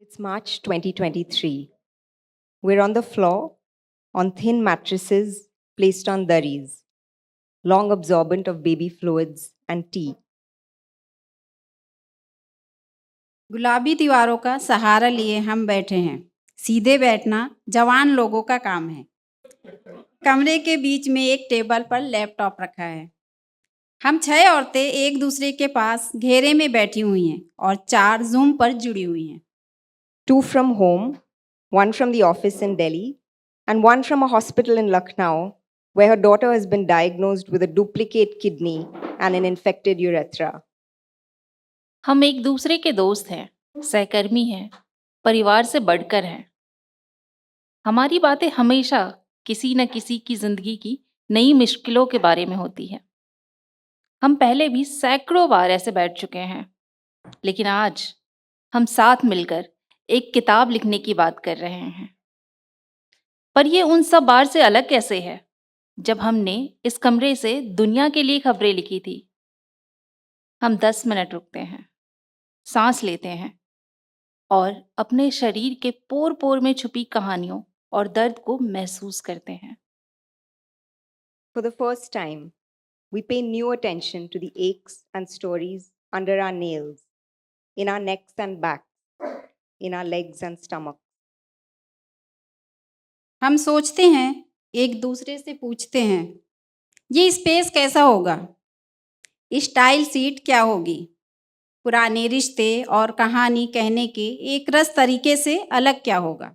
It's March 2023. We're on the floor, on thin mattresses placed on durries, long absorbent of baby fluids and tea. गुलाबी दीवारों का सहारा लिए हम बैठे हैं। सीधे बैठना जवान लोगों का काम है। कमरे के बीच में एक टेबल पर लैपटॉप रखा है। हम 6 औरतें एक दूसरे के पास घेरे में बैठी हुई हैं और 4 जूम पर जुड़ी हुई हैं। 2 from home, 1 from the office in Delhi, and 1 from a hospital in Lucknow, where her daughter has been diagnosed with a duplicate kidney and an infected urethra. हम एक दूसरे के दोस्त हैं, सहकर्मी हैं, परिवार से बढ़कर हैं। हमारी बातें हमेशा किसी न किसी की जिंदगी की नई मुश्किलों के बारे में होती है। हम पहले भी सैकड़ों बार ऐसे बैठ चुके हैं, लेकिन आज हम साथ मिलकर एक किताब लिखने की बात कर रहे हैं। पर ये उन सब बार से अलग कैसे है, जब हमने इस कमरे से दुनिया के लिए खबरें लिखी थी। हम 10 मिनट रुकते हैं, सांस लेते हैं और अपने शरीर के पोर पोर में छुपी कहानियों और दर्द को महसूस करते हैं। For the first time, we pay new attention to the aches and stories under our nails, in our necks and backs, in our legs and stomachs. हम सोचते हैं, एक दूसरे से पूछते हैं, ये स्पेस कैसा होगा? स्टाइल सीट क्या होगी? पुराने रिश्ते और कहानी कहने के एक रस तरीके से अलग क्या होगा?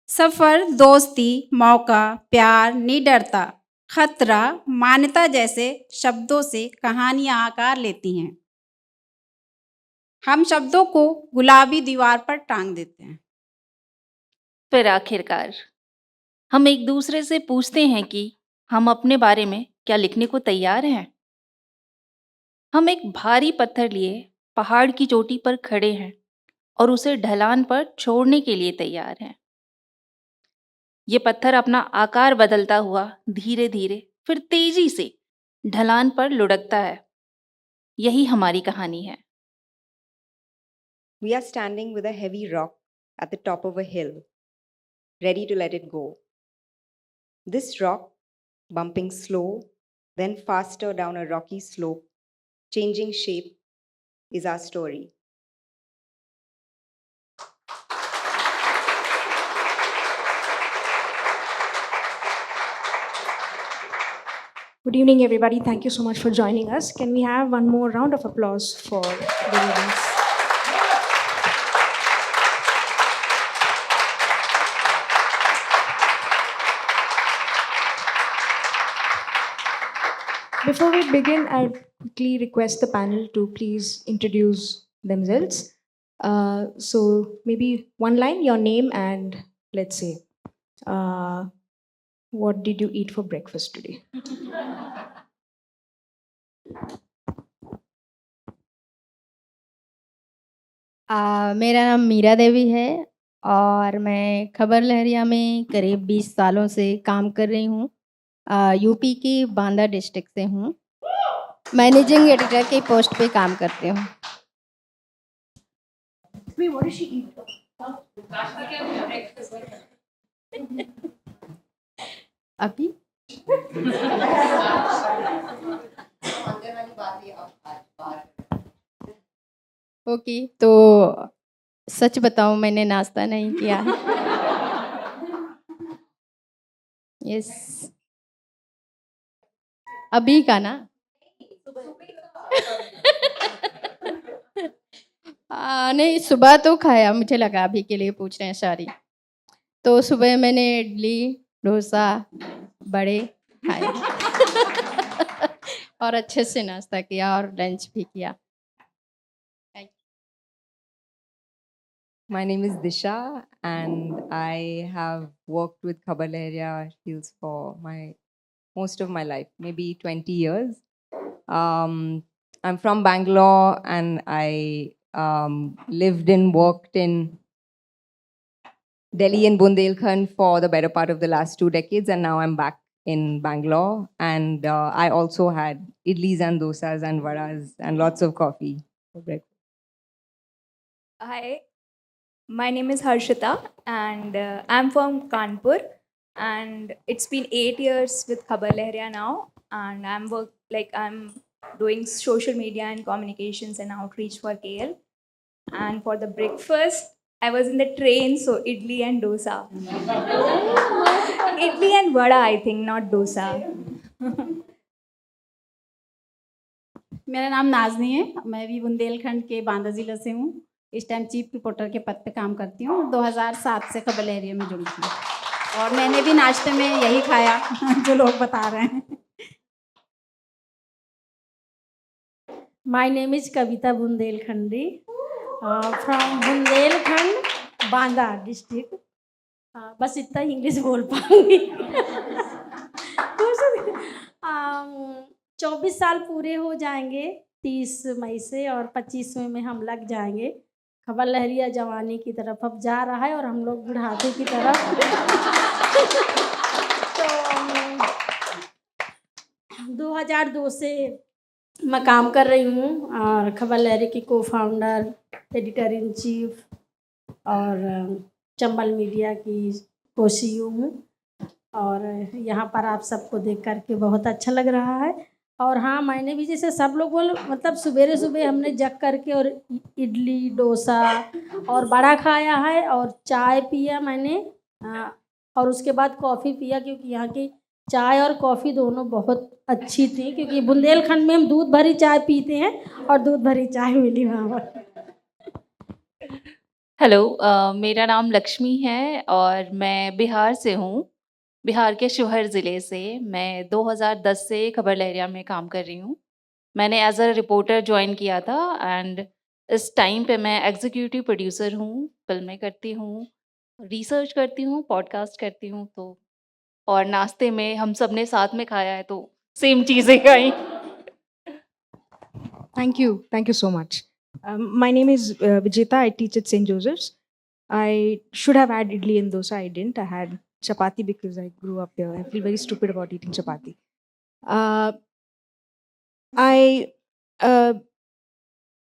सफ़र, दोस्ती, मौका, प्यार, निडरता, खतरा, मान्यता जैसे शब्दों से कहानियां आकार लेती हैं। हम शब्दों को गुलाबी दीवार पर टांग देते हैं। फिर आखिरकार हम एक दूसरे से पूछते हैं कि हम अपने बारे में क्या लिखने को तैयार हैं। हम एक भारी पत्थर लिए पहाड़ की चोटी पर खड़े हैं और उसे ढलान पर छोड़ने के लिए तैयार हैं। ये पत्थर अपना आकार बदलता हुआ धीरे धीरे फिर तेजी से ढलान पर लुढ़कता है। यही हमारी कहानी है। We are standing with a heavy rock at the top of a hill, ready to let it go. This rock, bumping slow, then faster down a rocky slope, changing shape, is our story. Good evening, everybody. Thank you so much for joining us. Can we have one more round of applause for the audience? Before we begin, I'd quickly request the panel to please introduce themselves. So maybe one line, your name, and let's say, what did you eat for breakfast today? मेरा नाम मीरा देवी है और मैं खबर लहरिया में करीब 20 सालों से काम कर रही हूँ। यूपी की बांदा डिस्ट्रिक्ट से हूँ। मैनेजिंग एडिटर की पोस्ट पे काम करती हूँ। Wait, what did she eat? अभी ओके, तो सच बताऊं, मैंने नाश्ता नहीं किया है। यस, अभी का ना। नहीं, सुबह तो खाया, मुझे लगा अभी के लिए पूछ रहे हैं, सॉरी। तो सुबह मैंने इडली, डोसा, बड़े खाए और अच्छे से नाश्ता किया और लंच भी किया। My name is Disha, and I have worked with Khabar Lahariya Reels for most of my life, maybe 20 years. I'm from Bangalore, and I lived and worked in Delhi and Bundelkhand for the better part of the last 2 decades, and now I'm back in Bangalore. And I also had idlis and dosas and vadas and lots of coffee for breakfast. Hi, My name is Harshita, and I'm from Kanpur. And it's been 8 years with Khabar Lehria now, and I'm doing social media and communications and outreach for KL. And for the breakfast, I was in the train, so idli and dosa. Idli and vada, I think, not dosa. मेरा नाम नाज़नी है, मैं भी बुंदेलखंड के बांदा ज़िले से हूँ। इस टाइम चीफ रिपोर्टर के पद पे काम करती हूँ। 2007 से खबर लहरिया में जुड़ी थी और मैंने भी नाश्ते में यही खाया जो लोग बता रहे हैं। My name is Kavita Bundelkhandi from Bundelkhand, Banda district. बस इतना इंग्लिश बोल पाऊंगी। 24 साल पूरे हो जाएंगे 30 मई से और 25वें में हम लग जाएंगे। खबर लहरिया जवानी की तरफ अब जा रहा है और हम लोग बुढ़ापे की तरफ। तो 2002 से मैं काम कर रही हूँ और खबर लहरिया की को फाउंडर, एडिटर इन चीफ और चंबल मीडिया की को-CEO हूँ और यहाँ पर आप सबको देख कर के बहुत अच्छा लग रहा है। और हाँ, मैंने भी जैसे सब लोग बोल मतलब सवेरे सुबह हमने जग करके और इडली, डोसा और बड़ा खाया है और चाय पिया मैंने और उसके बाद कॉफ़ी पिया क्योंकि यहाँ की चाय और कॉफ़ी दोनों बहुत अच्छी थी क्योंकि बुंदेलखंड में हम दूध भरी चाय पीते हैं और दूध भरी चाय मिली वहाँ पर। हेलो, मेरा नाम लक्ष्मी है और मैं बिहार से हूँ। बिहार के शिवहर ज़िले से। मैं 2010 से खबर लहरिया में काम कर रही हूँ। मैंने एज़ अ रिपोर्टर जॉइन किया था एंड इस टाइम पे मैं एग्जीक्यूटिव प्रोड्यूसर हूँ, फ़िल्में करती हूँ, रिसर्च करती हूँ, पॉडकास्ट करती हूँ तो और नाश्ते में हम सब ने साथ में खाया है तो सेम चीज़ें खाई। Thank you. Thank you so much. My name is Vijeta. I teach at St. Joseph's. I should have had idli and dosa. I didn't. I had chapati because I grew up here. I feel very stupid about eating chapati. I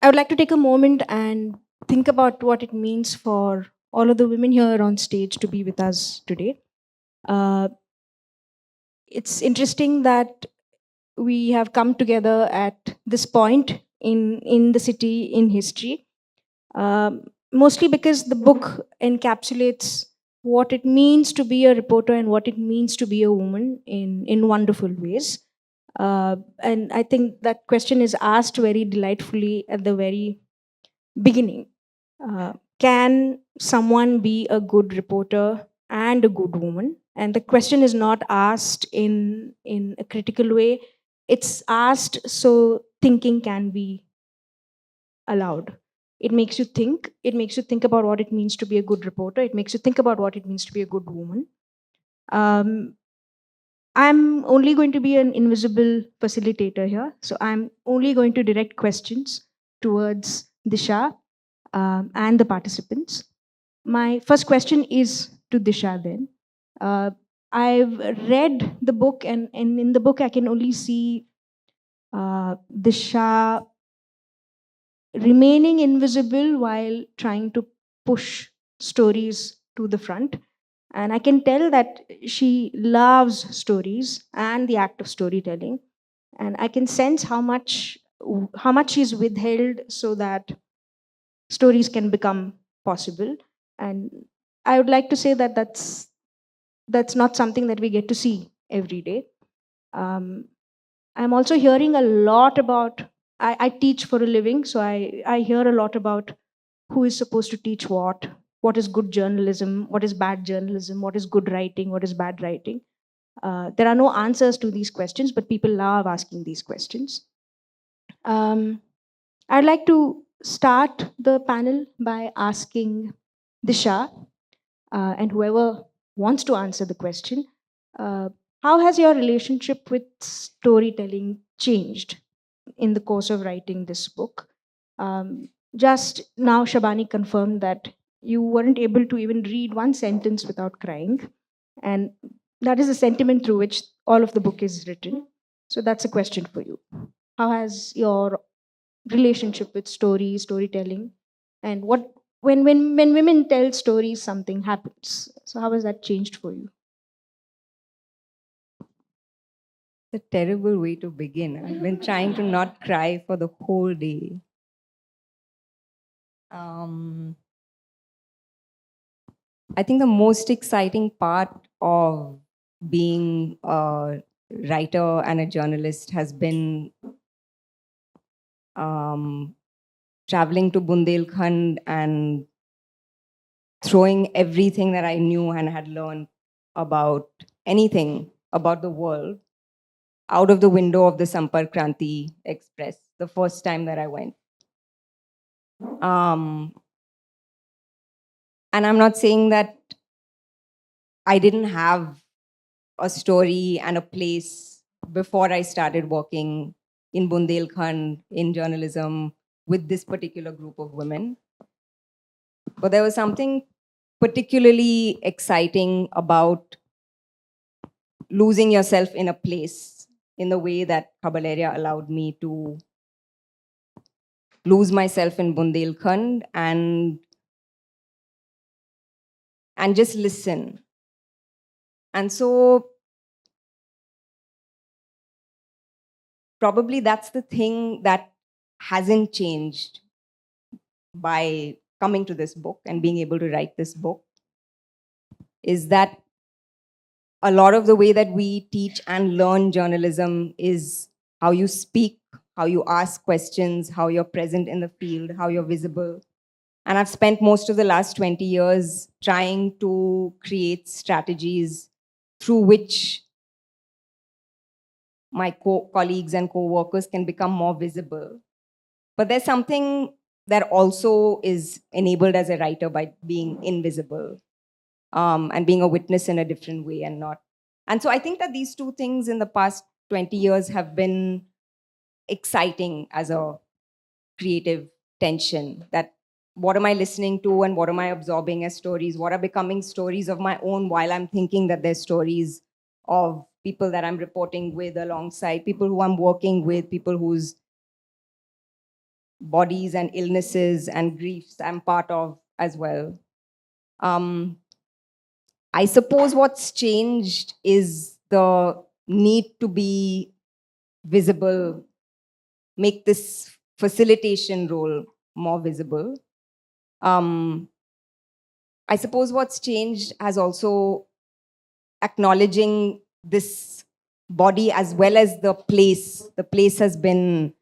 would like to take a moment and think about what it means for all of the women here on stage to be with us today. It's interesting that we have come together at this point in the city in history, mostly because the book encapsulates what it means to be a reporter and what it means to be a woman in wonderful ways. And I think that question is asked very delightfully at the very beginning. Can someone be a good reporter and a good woman? And the question is not asked in a critical way. It's asked so thinking can be allowed. It makes you think. It makes you think about what it means to be a good reporter. It makes you think about what it means to be a good woman. I'm only going to be an invisible facilitator here. So I'm only going to direct questions towards Disha and the participants. My first question is to Disha then. I've read the book, and in the book, I can only see Disha remaining invisible while trying to push stories to the front. And I can tell that she loves stories and the act of storytelling. And I can sense how much she's withheld so that stories can become possible. And I would like to say that that's not something that we get to see every day. I'm also hearing a lot about, I teach for a living, so I hear a lot about who is supposed to teach what is good journalism, what is bad journalism, what is good writing, what is bad writing. There are no answers to these questions, but people love asking these questions. I'd like to start the panel by asking Disha and whoever wants to answer the question, how has your relationship with storytelling changed in the course of writing this book? Just now, Shabani confirmed that you weren't able to even read one sentence without crying. And that is the sentiment through which all of the book is written. So that's a question for you. How has your relationship with storytelling, and what when women tell stories, something happens. So how has that changed for you? It's a terrible way to begin. I've been trying to not cry for the whole day. I think the most exciting part of being a writer and a journalist has been traveling to Bundelkhand and throwing everything that I knew and had learned about anything about the world out of the window of the Sampark Kranti Express the first time that I went. And I'm not saying that I didn't have a story and a place before I started working in Bundelkhand in journalism with this particular group of women. But there was something particularly exciting about losing yourself in a place in the way that Khabar allowed me to lose myself in Bundelkhand and just listen. And so probably that's the thing that hasn't changed by coming to this book and being able to write this book, is that a lot of the way that we teach and learn journalism is how you speak, how you ask questions, how you're present in the field, how you're visible. And I've spent most of the last 20 years trying to create strategies through which my colleagues and co-workers can become more visible. But there's something that also is enabled as a writer by being invisible, and being a witness in a different way and not. And so I think that these two things in the past 20 years have been exciting as a creative tension. That what am I listening to and what am I absorbing as stories? What are becoming stories of my own while I'm thinking that they're stories of people that I'm reporting with alongside, people who I'm working with, people whose bodies and illnesses and griefs I'm part of as well. I suppose what's changed is the need to be visible, make this facilitation role more visible. I suppose what's changed has also acknowledging this body as well as the place. The place has been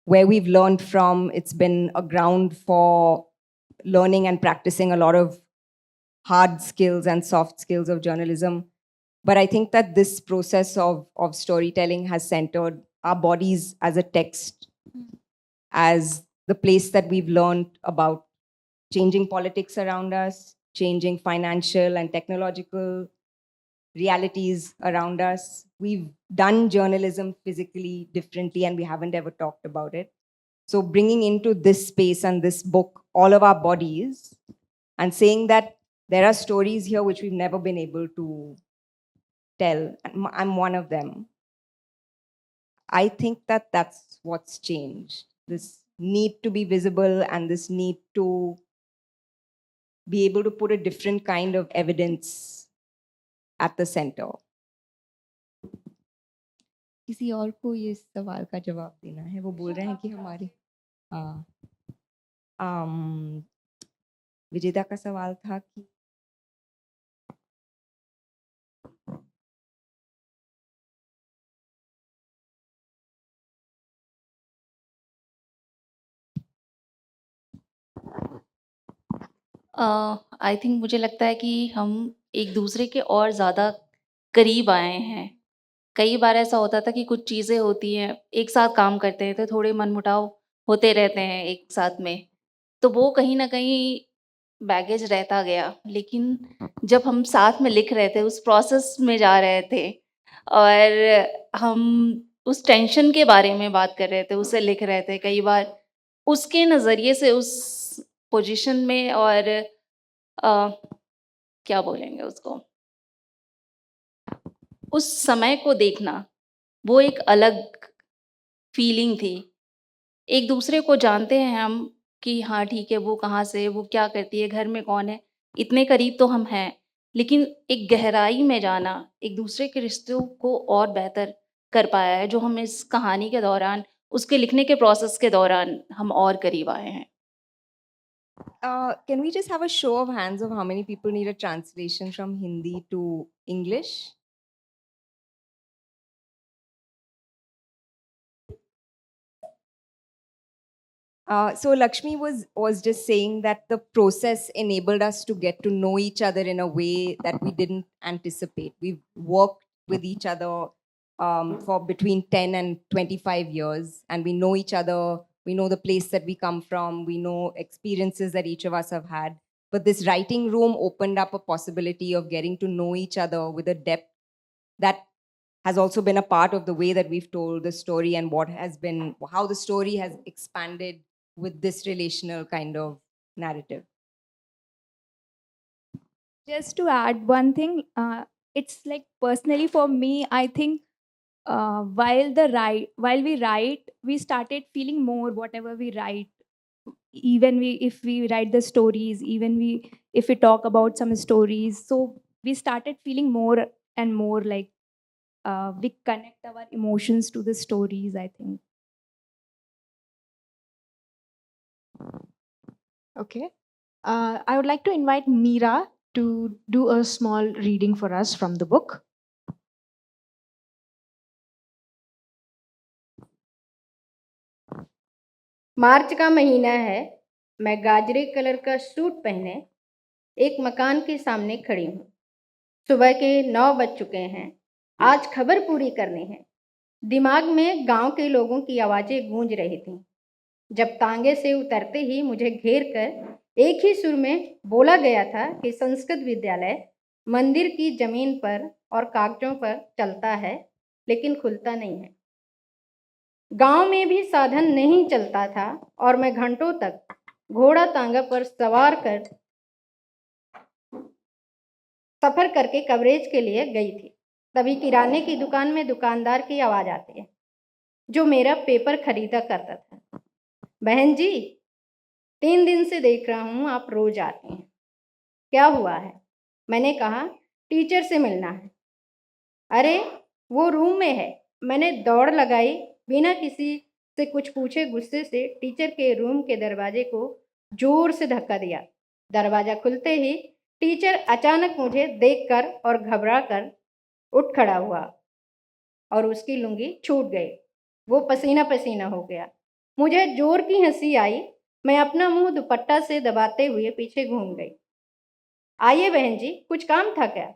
where we've learned from. It's been a ground for learning and practicing a lot of hard skills and soft skills of journalism. But I think that this process of storytelling has centered our bodies as a text, as the place that we've learned about changing politics around us, changing financial and technological realities around us. We've done journalism physically differently and we haven't ever talked about it. So bringing into this space and this book all of our bodies and saying that there are stories here which we've never been able to tell. I'm one of them. I think that that's what's changed. This need to be visible and this need to be able to put a different kind of evidence at the center. किसी और को ये सवाल का जवाब देना है? वो बोल रहे हैं कि हमारे विजेता का सवाल था कि आई थिंक मुझे लगता है कि हम एक दूसरे के और ज़्यादा करीब आए हैं। कई बार ऐसा होता था कि कुछ चीज़ें होती हैं, एक साथ काम करते हैं तो थोड़े मनमुटाव होते रहते हैं एक साथ में, तो वो कहीं न कहीं बैगेज रहता गया। लेकिन जब हम साथ में लिख रहे थे, उस प्रोसेस में जा रहे थे और हम उस टेंशन के बारे में बात कर रहे थे, उसे लिख रहे थे, कई बार उसके नज़रिए से उस पोजीशन में और क्या बोलेंगे उसको, उस समय को देखना, वो एक अलग फीलिंग थी। एक दूसरे को जानते हैं हम कि हाँ ठीक है, वो कहाँ से है, वो क्या करती है, घर में कौन है, इतने करीब तो हम हैं, लेकिन एक गहराई में जाना एक दूसरे के रिश्तों को और बेहतर कर पाया है, जो हम इस कहानी के दौरान, उसके लिखने के प्रोसेस के दौरान हम और करीब आए हैं। Can we just have a show of hands of how many people need a translation from Hindi to English? So Lakshmi was just saying that the process enabled us to get to know each other in a way that we didn't anticipate. We've worked with each other for between 10 and 25 years, and we know each other. We know the place that we come from. We know experiences that each of us have had. But this writing room opened up a possibility of getting to know each other with a depth that has also been a part of the way that we've told the story and what has been how the story has expanded with this relational kind of narrative. Just to add one thing, it's like personally for me, I think while we write, we started feeling more whatever we write. Even if we write the stories, even if we talk about some stories, so we started feeling more and more like we connect our emotions to the stories, I think. Okay. I would like to invite Meera to do a small reading for us from the book. मार्च का महीना है। मैं गाजरे colour का suit पहने एक मकान के सामने खड़ी हूँ। सुबह के 9 बज चुके हैं। आज खबर पूरी करनी है। दिमाग में गांव के लोगों की आवाज़ें गूंज रही थीं। जब तांगे से उतरते ही मुझे घेर कर एक ही सुर में बोला गया था कि संस्कृत विद्यालय मंदिर की जमीन पर और कागजों पर चलता है, लेकिन खुलता नहीं है। गांव में भी साधन नहीं चलता था और मैं घंटों तक घोड़ा तांगा पर सवार कर सफर करके कवरेज के लिए गई थी। तभी किराने की दुकान में दुकानदार की आवाज़ आती है, जो मेरा पेपर खरीदा करता था। बहन जी, 3 दिन से देख रहा हूँ आप रोज आती हैं, क्या हुआ है? मैंने कहा, टीचर से मिलना है। अरे वो रूम में है। मैंने दौड़ लगाई, बिना किसी से कुछ पूछे गुस्से से टीचर के रूम के दरवाजे को जोर से धक्का दिया। दरवाज़ा खुलते ही टीचर अचानक मुझे देखकर और घबरा कर उठ खड़ा हुआ और उसकी लुंगी छूट गई। वो पसीना पसीना हो गया। मुझे जोर की हंसी आई। मैं अपना मुंह दुपट्टा से दबाते हुए पीछे घूम गई। आइए बहन जी, कुछ काम था क्या?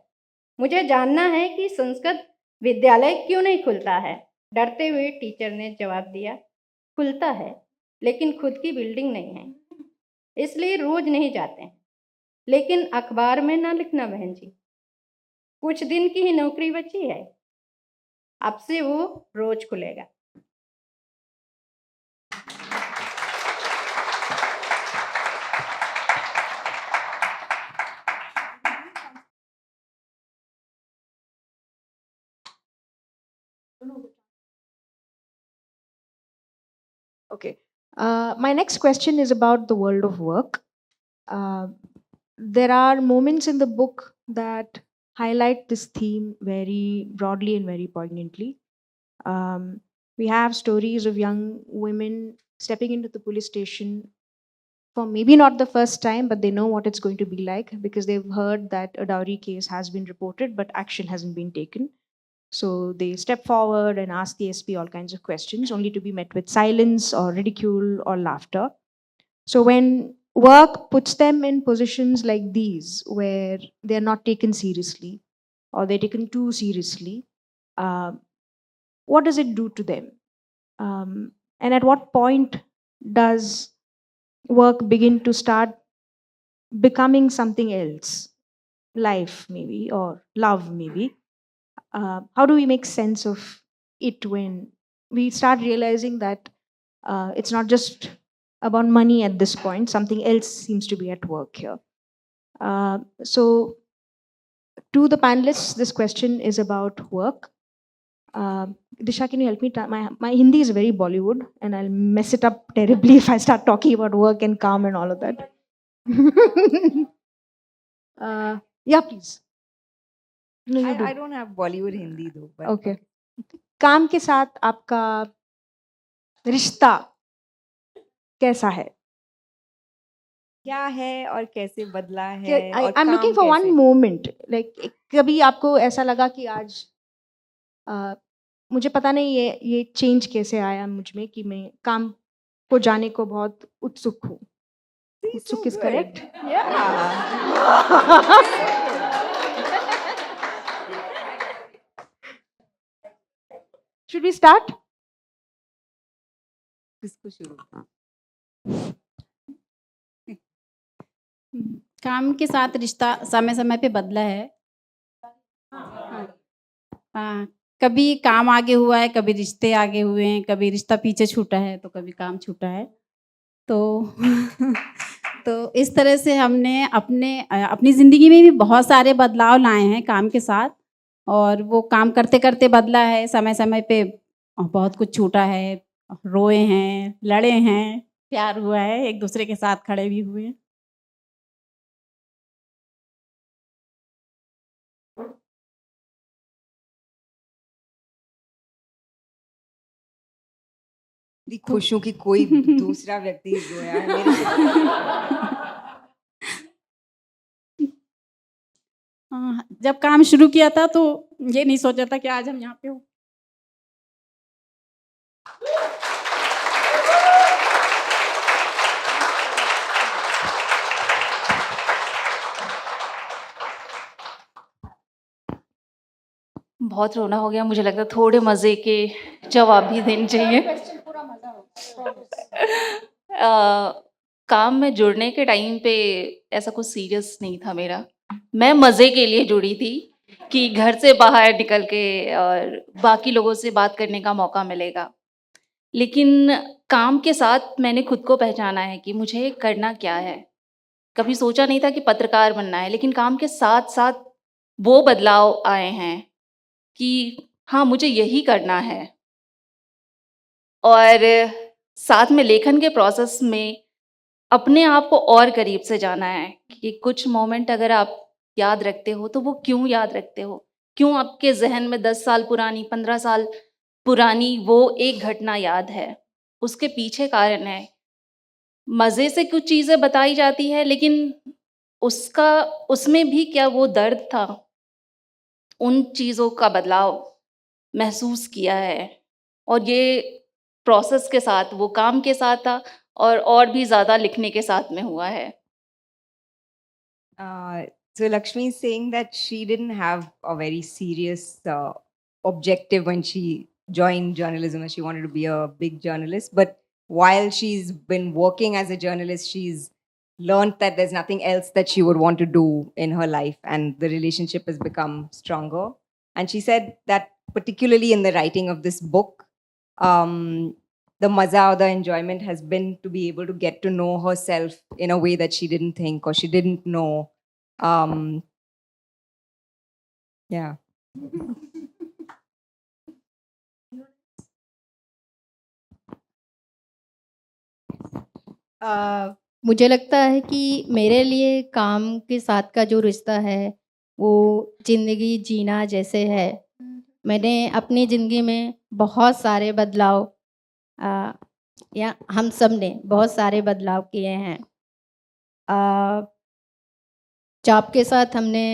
मुझे जानना है कि संस्कृत विद्यालय क्यों नहीं खुलता है? डरते हुए टीचर ने जवाब दिया, खुलता है, लेकिन खुद की बिल्डिंग नहीं है, इसलिए रोज नहीं जाते हैं। लेकिन अखबार में ना लिखना बहन जी, कुछ दिन की ही नौकरी बची है, अब से वो रोज खुलेगा। Okay. My next question is about the world of work. There are moments in the book that highlight this theme very broadly and very poignantly. We have stories of young women stepping into the police station for maybe not the first time, but they know what it's going to be like because they've heard that a dowry case has been reported, but action hasn't been taken. So they step forward and ask the SP all kinds of questions, only to be met with silence or ridicule or laughter. So when work puts them in positions like these, where they're not taken seriously or they're taken too seriously, what does it do to them? And at what point does work begin to start becoming something else? Life, maybe, or love, maybe. How do we make sense of it when we start realizing that it's not just about money at this point, something else seems to be at work here? So, to the panelists, this question is about work. Disha, can you help me? My Hindi is very Bollywood, and I'll mess it up terribly if I start talking about work and calm and all of that. Yeah, please. No, you do. I don't have Bollywood Hindi though. But Okay. काम के साथ आपका रिश्ता कैसा है? क्या है और कैसे बदला है और I'm looking for काम one कैसे? moment. Like कभी आपको ऐसा लगा कि आज मुझे पता नहीं ये चेंज कैसे आया मुझ में कि मैं काम को जाने को बहुत उत्सुक हूँ. See, so Utsuk is good. correct. Yeah. Should we start? किसको शुरू? काम के साथ रिश्ता समय समय पे बदला है। कभी काम आगे हुआ है, कभी रिश्ते आगे हुए हैं, कभी रिश्ता पीछे छूटा है, तो कभी काम छूटा है। तो तो इस तरह से हमने अपनी ज़िंदगी में भी बहुत सारे बदलाव लाए हैं काम के साथ, और वो काम करते करते बदला है। समय समय पे बहुत कुछ छूटा है, रोए हैं, लड़े हैं, प्यार हुआ है, एक दूसरे के साथ खड़े भी हुए हैं। इतनी खुश हूँ कि कोई दूसरा व्यक्ति रोया है मेरे हाँ, जब काम शुरू किया था तो ये नहीं सोचा था कि आज हम यहाँ पे हो। बहुत रोना हो गया, मुझे लगता है थोड़े मज़े के जवाब भी देने चाहिए। काम में जुड़ने के टाइम पे ऐसा कुछ सीरियस नहीं था मेरा। मैं मज़े के लिए जुड़ी थी कि घर से बाहर निकल के और बाकी लोगों से बात करने का मौका मिलेगा। लेकिन काम के साथ मैंने खुद को पहचाना है कि मुझे करना क्या है। कभी सोचा नहीं था कि पत्रकार बनना है, लेकिन काम के साथ-साथ वो बदलाव आए हैं कि हाँ, मुझे यही करना है। और साथ में लेखन के प्रोसेस में अपने आप को और करीब से जाना है कि कुछ मोमेंट अगर आप याद रखते हो तो वो क्यों याद रखते हो? क्यों आपके ज़हन में 10 साल पुरानी, 15 साल पुरानी वो एक घटना याद है? उसके पीछे कारण है। मज़े से कुछ चीज़ें बताई जाती है, लेकिन उसमें भी क्या वो दर्द था? उन चीज़ों का बदलाव महसूस किया है, और ये प्रोसेस के साथ, वो काम के साथ था और भी ज़्यादा लिखने के साथ में हुआ है। So Lakshmi is saying that she didn't have a very serious objective when she joined journalism, and she wanted to be a big journalist. But while she's been working as a journalist, she's learned that there's nothing else that she would want to do in her life, and the relationship has become stronger. And she said that particularly in the writing of this book, the maza or the enjoyment has been to be able to get to know herself in a way that she didn't think or she didn't know. Yeah. मुझे लगता है कि मेरे लिए काम के साथ का जो रिश्ता है वो ज़िंदगी जीना जैसे है। मैंने अपनी ज़िंदगी में बहुत सारे बदलाव या हम सब ने बहुत सारे बदलाव किए हैं। जॉब के साथ हमने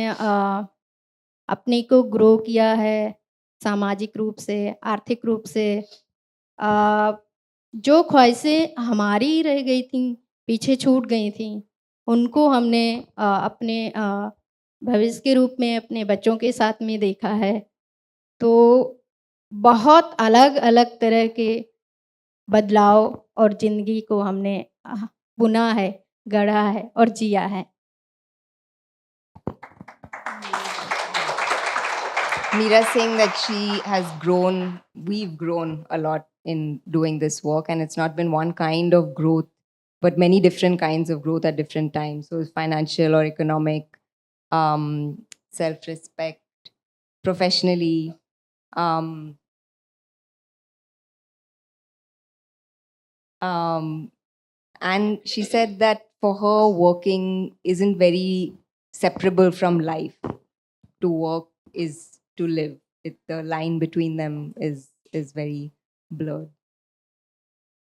अपने को ग्रो किया है, सामाजिक रूप से, आर्थिक रूप से। जो ख्वाहिशें हमारी रह गई थीं, पीछे छूट गई थीं, उनको हमने अपने भविष्य के रूप में अपने बच्चों के साथ में देखा है। तो बहुत अलग-अलग तरह के बदलाव और ज़िंदगी को हमने बुना है, गढ़ा है और जिया है। Meera saying that she has grown, we've grown a lot in doing this work, and it's not been one kind of growth, but many different kinds of growth at different times. So, financial or economic, self respect, professionally, And she said that for her, working isn't very separable from life. To work is to live. The line between them is very blurred.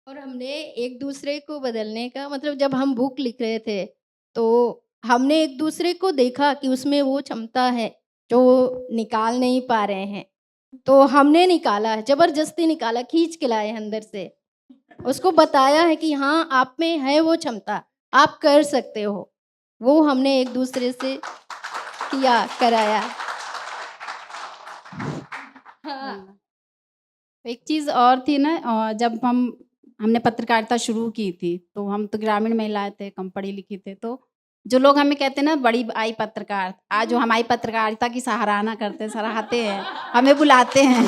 और हमने एक दूसरे को बदलने का मतलब जब हम बुक लिख रहे थे तो हमने एक दूसरे को देखा कि उसमें वो क्षमता है जो निकाल नहीं पा रहे हैं, तो हमने निकाला, ज़बरदस्ती निकाला, खींच के लाए अंदर से। उसको बताया है कि हाँ, आप में है वो क्षमता, आप कर सकते हो। वो हमने एक दूसरे से किया, कराया। हाँ। एक चीज़ और थी ना, जब हमने पत्रकारिता शुरू की थी, तो हम तो ग्रामीण महिलाएँ थे, कम पढ़ी लिखी थे, तो जो लोग हमें कहते हैं ना बड़ी आई पत्रकार, आज जो हमारी पत्रकारिता की सराहना करते हैं, सराहते हैं, हमें बुलाते हैं।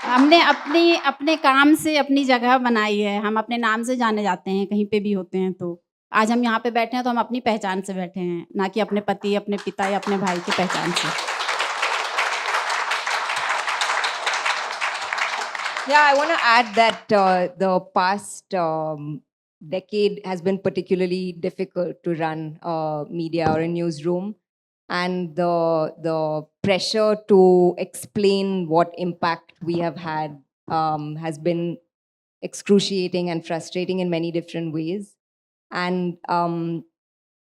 हमने अपने काम से अपनी जगह बनाई है, हम अपने नाम से जाने जाते हैं, कहीं पे भी होते हैं तो। आज हम यहाँ पे बैठे हैं तो हम अपनी पहचान से बैठे हैं, ना कि अपने पति, अपने पिता या अपने भाई की पहचान से। Yeah, I want to add that the past decade has been particularly difficult to run media or a newsroom, and the pressure to explain what impact we have had has been excruciating and frustrating in many different ways. And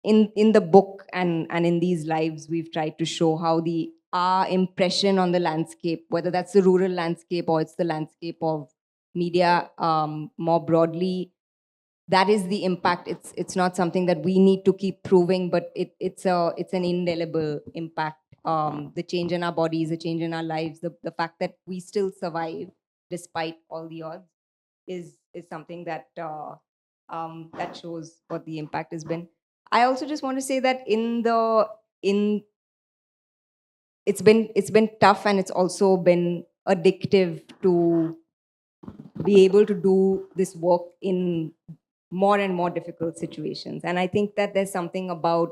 in the book and in these lives, we've tried to show how our impression on the landscape, whether that's the rural landscape or it's the landscape of media more broadly, that is the impact. It's not something that we need to keep proving, but it's an indelible impact. The change in our bodies, the change in our lives, the fact that we still survive despite all the odds is something that that shows what the impact has been. I also just want to say that it's been tough, and it's also been addictive to be able to do this work in more and more difficult situations. And I think that there's something about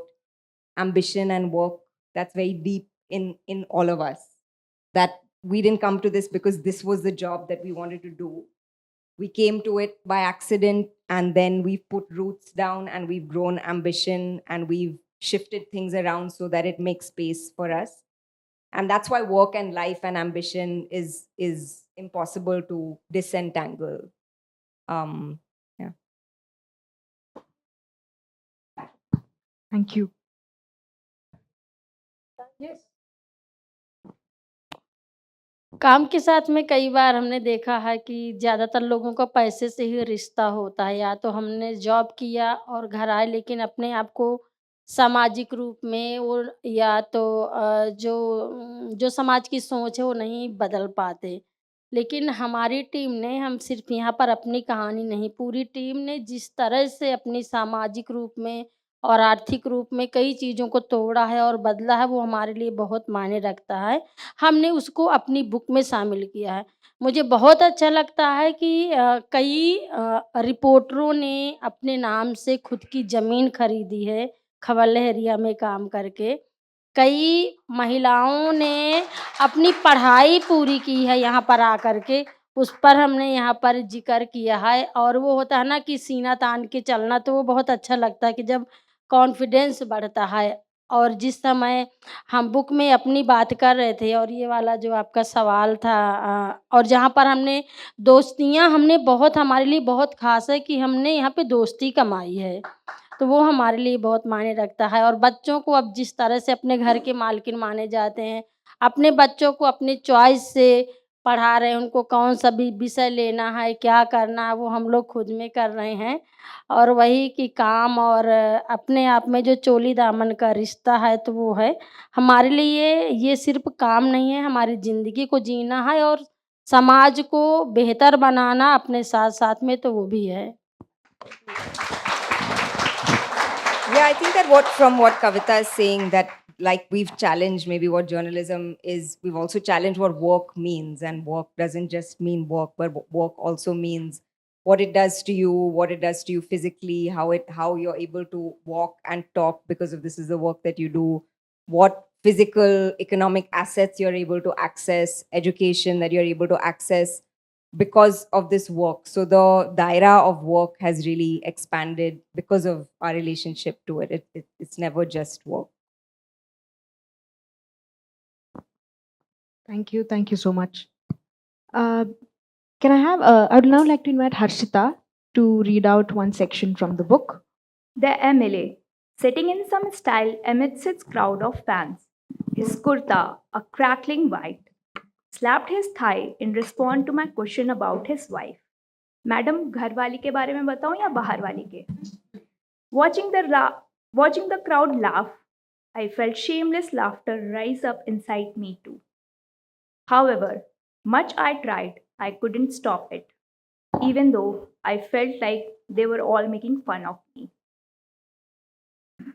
ambition and work that's very deep in all of us, that we didn't come to this because this was the job that we wanted to do. We came to it by accident, and then we've put roots down and we've grown ambition and we've shifted things around so that it makes space for us. And that's why work and life and ambition is impossible to disentangle. Yeah. Thank you. काम के साथ में कई बार हमने देखा है कि ज़्यादातर लोगों का पैसे से ही रिश्ता होता है। या तो हमने जॉब किया और घर आए, लेकिन अपने आप को सामाजिक रूप में और या तो जो समाज की सोच है वो नहीं बदल पाते। लेकिन हमारी टीम ने, हम सिर्फ यहाँ पर अपनी कहानी नहीं, पूरी टीम ने जिस तरह से अपनी सामाजिक रूप में और आर्थिक रूप में कई चीज़ों को तोड़ा है और बदला है, वो हमारे लिए बहुत मायने रखता है। हमने उसको अपनी बुक में शामिल किया है। मुझे बहुत अच्छा लगता है कि कई रिपोर्टरों ने अपने नाम से खुद की ज़मीन खरीदी है खबर लहरिया में काम करके। कई महिलाओं ने अपनी पढ़ाई पूरी की है यहाँ पर आकर के, उस पर हमने यहाँ पर ज़िक्र किया है। और वो होता है ना कि सीना तान के चलना, तो वो बहुत अच्छा लगता है कि जब कॉन्फिडेंस बढ़ता है। और जिस समय हम बुक में अपनी बात कर रहे थे और ये वाला जो आपका सवाल था, और जहाँ पर हमने दोस्तियाँ, हमने बहुत, हमारे लिए बहुत ख़ास है कि हमने यहाँ पे दोस्ती कमाई है, तो वो हमारे लिए बहुत मायने रखता है। और बच्चों को अब जिस तरह से अपने घर के मालकिन माने जाते हैं, अपने बच्चों को अपने चॉइस से पढ़ा रहे हैं, उनको कौन सा भी विषय लेना है, क्या करना है, वो हम लोग खुद में कर रहे हैं। और वही कि काम और अपने आप में जो चोली दामन का रिश्ता है, तो वो है हमारे लिए। ये सिर्फ काम नहीं है, हमारी ज़िंदगी को जीना है और समाज को बेहतर बनाना अपने साथ-साथ में, तो वो भी है। Yeah, I think that from what Kavita is saying, that like we've challenged maybe what journalism is, we've also challenged what work means. And work doesn't just mean work, but work also means what it does to you, what it does to you physically, how you're able to walk and talk because of this is the work that you do, what physical economic assets you're able to access, education that you're able to access, because of this work. So the daira of work has really expanded because of our relationship to it. It's never just work. Thank you. Thank you so much. Can I have, I would now like to invite Harshita to read out one section from the book. The MLA, sitting in some style amidst its crowd of fans, his kurta, a crackling white, slapped his thigh in response to my question about his wife. Madam घर वाली के बारे में बताऊं या बाहर वाली के? Watching the crowd laugh, I felt shameless laughter rise up inside me too. However, much I tried, I couldn't stop it, even though I felt like they were all making fun of me.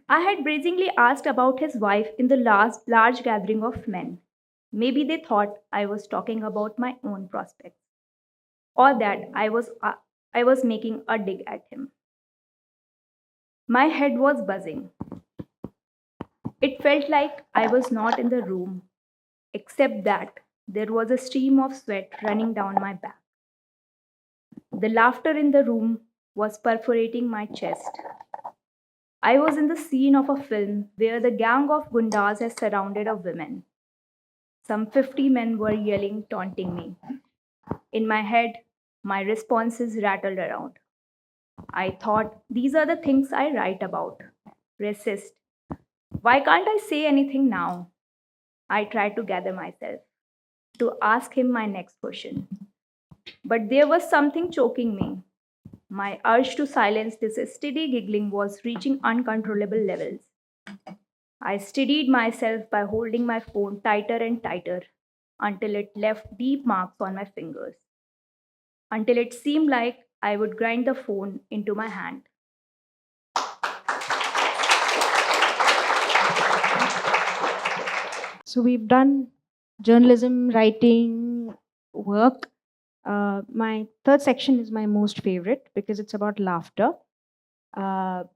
I had brazenly asked about his wife in the last large gathering of men. Maybe they thought I was talking about my own prospects, or that I was making a dig at him. My head was buzzing. It felt like I was not in the room, except that there was a stream of sweat running down my back. The laughter in the room was perforating my chest. I was in the scene of a film where the gang of gundas has surrounded a woman. Some 50 men were yelling, taunting me. In my head, my responses rattled around. I thought, these are the things I write about. Racist. Why can't I say anything now? I tried to gather myself to ask him my next question. But there was something choking me. My urge to silence this steady giggling was reaching uncontrollable levels. I steadied myself by holding my phone tighter and tighter until it left deep marks on my fingers, until it seemed like I would grind the phone into my hand. So we've done journalism, writing, work. My third section is my most favorite because it's about laughter. On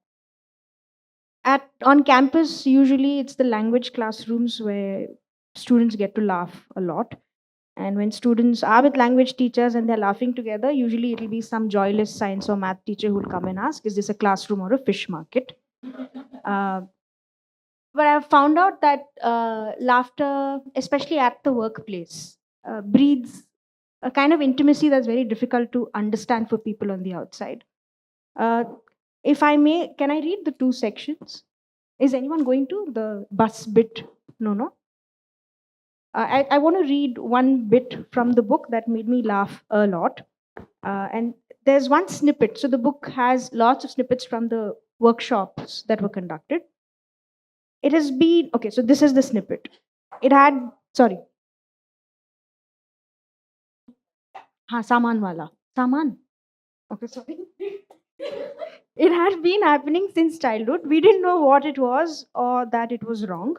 campus, usually it's the language classrooms where students get to laugh a lot. And when students are with language teachers and they're laughing together, usually it'll be some joyless science or math teacher who'll come and ask, is this a classroom or a fish market? But I've found out that laughter, especially at the workplace, breeds a kind of intimacy that's very difficult to understand for people on the outside. If I may, can I read the two sections? Is anyone going to the bus bit? No. I want to read one bit from the book that made me laugh a lot. And there's one snippet. So the book has lots of snippets from the workshops that were conducted. It has been, okay, so this is the snippet. It had, sorry. Saman wala. Saman. Okay, sorry. It had been happening since childhood. We didn't know what it was or that it was wrong.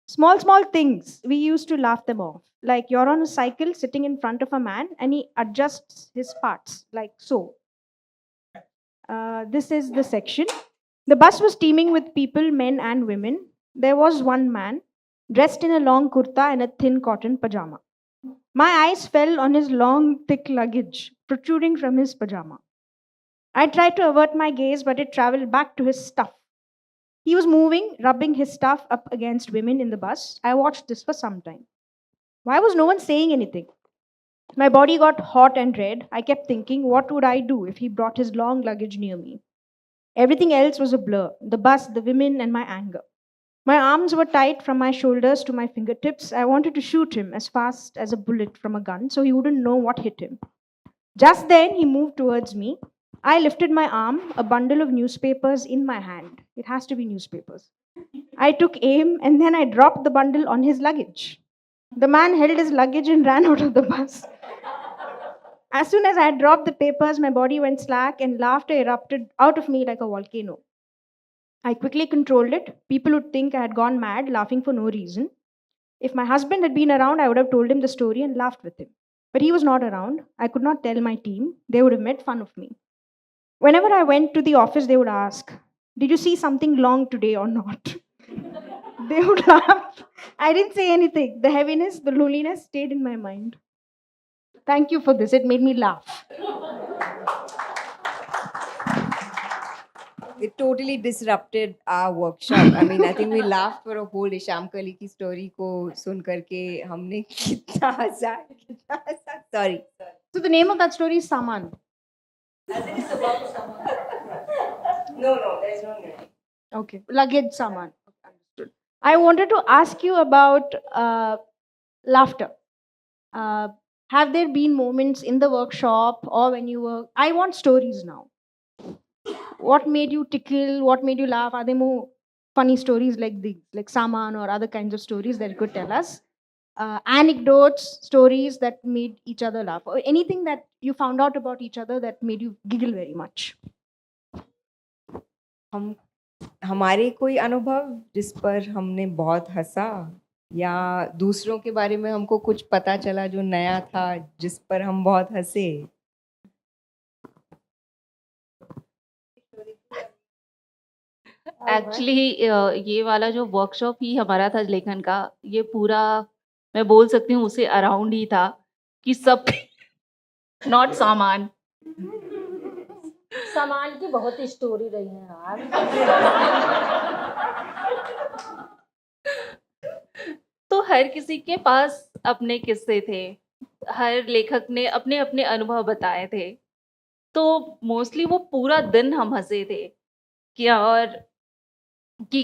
Small things, we used to laugh them off. Like you're on a cycle sitting in front of a man and he adjusts his parts, like so. This is the section. The bus was teeming with people, men and women. There was one man dressed in a long kurta and a thin cotton pajama. My eyes fell on his long, thick luggage protruding from his pajama. I tried to avert my gaze, but it traveled back to his stuff. He was moving, rubbing his stuff up against women in the bus. I watched this for some time. Why was no one saying anything? My body got hot and red. I kept thinking, what would I do if he brought his long luggage near me? Everything else was a blur: the bus, the women, and my anger. My arms were tight from my shoulders to my fingertips. I wanted to shoot him as fast as a bullet from a gun so he wouldn't know what hit him. Just then, he moved towards me. I lifted my arm, a bundle of newspapers in my hand. It has to be newspapers. I took aim and then I dropped the bundle on his luggage. The man held his luggage and ran out of the bus. As soon as I had dropped the papers, my body went slack and laughter erupted out of me like a volcano. I quickly controlled it. People would think I had gone mad, laughing for no reason. If my husband had been around, I would have told him the story and laughed with him. But he was not around. I could not tell my team. They would have made fun of me. Whenever I went to the office, they would ask, did you see something long today or not? They would laugh. I didn't say anything. The heaviness, the loneliness stayed in my mind. Thank you for this. It made me laugh. It totally disrupted our workshop. I mean, I think we laughed for a whole day. Shyam कली की story को सुन करके हमने कितना हंसा. Sorry. So the name of that story is Saman. No, there's no name. Okay, luggage Saman. Okay, understood. I wanted to ask you about laughter. Have there been moments in the workshop or when you were? I want stories now. What made you tickle? What made you laugh? Are there more funny stories like these, like Saman or other kinds of stories that you could tell us? Anecdotes, stories that made each other laugh, or anything that you found out about each other that made you giggle very much? हमारे कोई अनुभव जिस पर हमने बहुत हंसा, या दूसरों के बारे में हमको कुछ पता चला जो नया था जिस पर हम बहुत हंसे? एक्चुअली ये वाला जो वर्कशॉप ही हमारा था लेखन का, ये पूरा मैं बोल सकती हूँ उसे अराउंड ही था कि सब नॉट सामान. सामान की बहुत स्टोरी रही है यार. तो हर किसी के पास अपने किस्से थे. हर लेखक ने अपने अपने अनुभव बताए थे. तो मोस्टली वो पूरा दिन हम हंसे थे कि और कि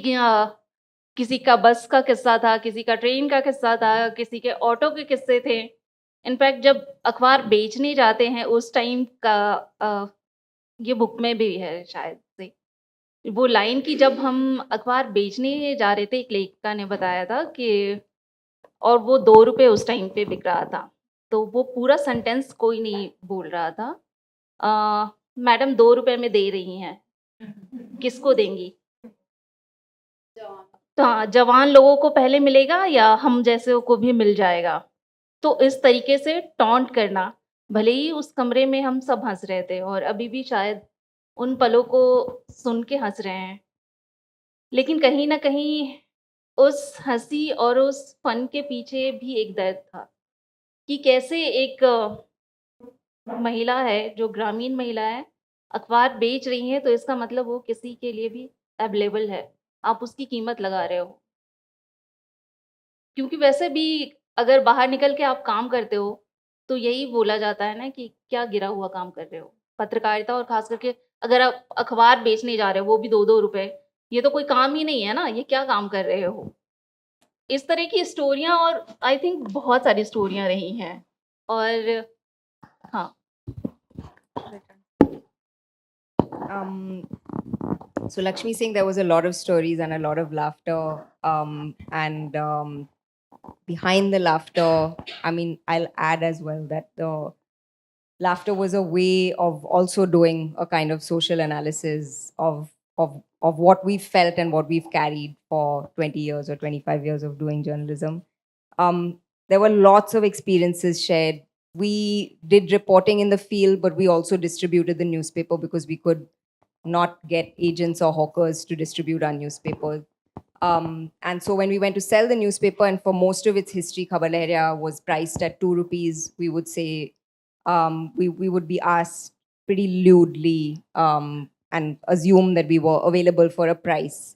किसी का बस का किस्सा था, किसी का ट्रेन का किस्सा था, किसी के ऑटो के किस्से थे. इनफैक्ट जब अखबार बेचने जाते हैं उस टाइम का ये बुक में भी है शायद से, वो लाइन की जब हम अखबार बेचने जा रहे थे, एक लेखिका ने बताया था कि और वो 2 रुपए उस टाइम पे बिक रहा था. तो वो पूरा सेंटेंस कोई नहीं बोल रहा था. मैडम 2 रुपए में दे रही हैं, किसको देंगी? तो हाँ, जवान लोगों को पहले मिलेगा या हम जैसे को भी मिल जाएगा. तो इस तरीके से टॉन्ट करना, भले ही उस कमरे में हम सब हंस रहे थे और अभी भी शायद उन पलों को सुन के हंस रहे हैं, लेकिन कहीं ना कहीं उस हंसी और उस फन के पीछे भी एक दर्द था कि कैसे एक महिला है जो ग्रामीण महिला है, अखबार बेच रही है, तो इसका मतलब वो किसी के लिए भी अवेलेबल है, आप उसकी कीमत लगा रहे हो. क्योंकि वैसे भी अगर बाहर निकल के आप काम करते हो तो यही बोला जाता है ना कि क्या गिरा हुआ काम कर रहे हो. पत्रकारिता और खास करके अगर आप अखबार बेचने जा रहे हो वो भी 2-2 रुपए, ये तो कोई काम ही नहीं है ना, ये क्या काम कर रहे हो. इस तरह की स्टोरियां और आई थिंक बहुत सारी स्टोरियां रही हैं. और हाँ, So Lakshmi Singh, there was a lot of stories and a lot of laughter. And behind the laughter, I mean, I'll add as well that the laughter was a way of also doing a kind of social analysis of what we've felt and what we've carried for 20 years or 25 years of doing journalism. There were lots of experiences shared. We did reporting in the field, but we also distributed the newspaper because we could not get agents or hawkers to distribute our newspaper. And so when we went to sell the newspaper, and for most of its history, Khabar Lahariya was priced at 2 rupees, we would say, we would be asked pretty lewdly and assume that we were available for a price,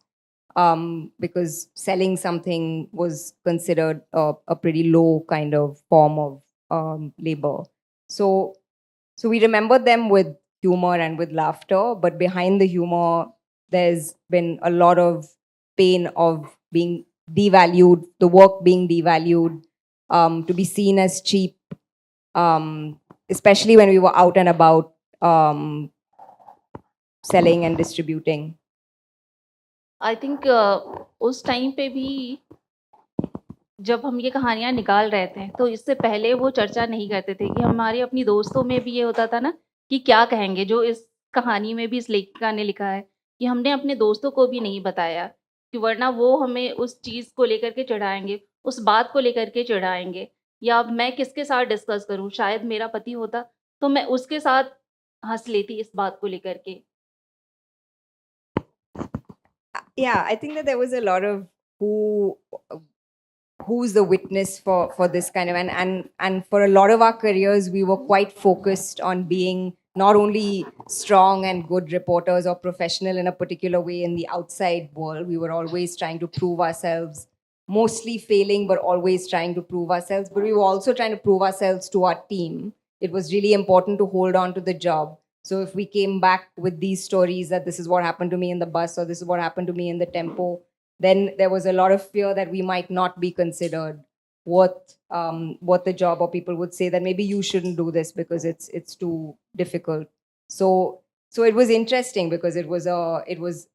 because selling something was considered a pretty low kind of form of labor. So we remember them with humor and with laughter, but behind the humor, there's been a lot of pain of being devalued, the work being devalued, to be seen as cheap, especially when we were out and about selling and distributing. I think उस time पे भी जब हम ये कहानियाँ निकाल रहे थे तो इससे पहले वो चर्चा नहीं करते थे कि हमारे अपनी दोस्तों में भी ये होता था ना कि क्या कहेंगे, जो इस कहानी में भी इस लेखिका ने लिखा है कि हमने अपने दोस्तों को भी नहीं बताया कि वरना वो हमें उस चीज़ को लेकर के चिढ़ाएंगे, उस बात को लेकर के चिढ़ाएंगे, या अब मैं किसके साथ डिस्कस करूँ. शायद मेरा पति होता तो मैं उसके साथ हंस लेती इस बात को लेकर के. Yeah, I think that there was a lot of who who's the witness for this kind of, and for a lot of our careers we were quite focused on being not only strong and good reporters or professional in a particular way in the outside world. We were always trying to prove ourselves, mostly failing but always trying to prove ourselves. But we were also trying to prove ourselves to our team. It was really important to hold on to the job. So if we came back with these stories that this is what happened to me in the bus or this is what happened to me in the tempo, then there was a lot of fear that we might not be considered worth the job, or people would say that maybe you shouldn't do this because it's too difficult. So it was interesting because it was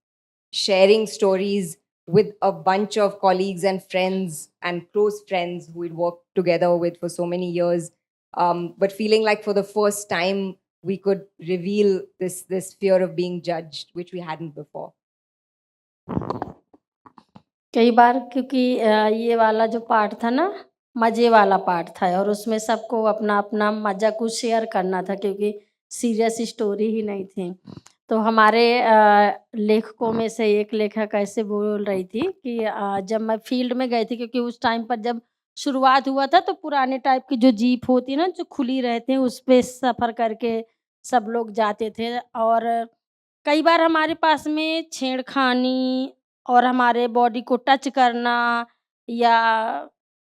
sharing stories with a bunch of colleagues and friends and close friends who we'd worked together with for so many years, but feeling like for the first time we could reveal this fear of being judged, which we hadn't before. कई बार क्योंकि ये वाला जो part था ना, मज़े वाला part था और उसमें सबको अपना-अपना मज़ा कुछ शेयर करना था क्योंकि सीरियस स्टोरी ही नहीं थी। तो हमारे लेखकों में से एक लेखक ऐसे बोल रही थी कि जब मैं फील्ड में गई थी क्योंकि उस टाइम पर जब शुरुआत हुआ था तो पुराने टाइप की जो जीप होती है ना, जो खुली रहती है, उस पे सफ़र करके सब लोग जाते थे और कई बार हमारे पास में छेड़खानी और हमारे बॉडी को टच करना या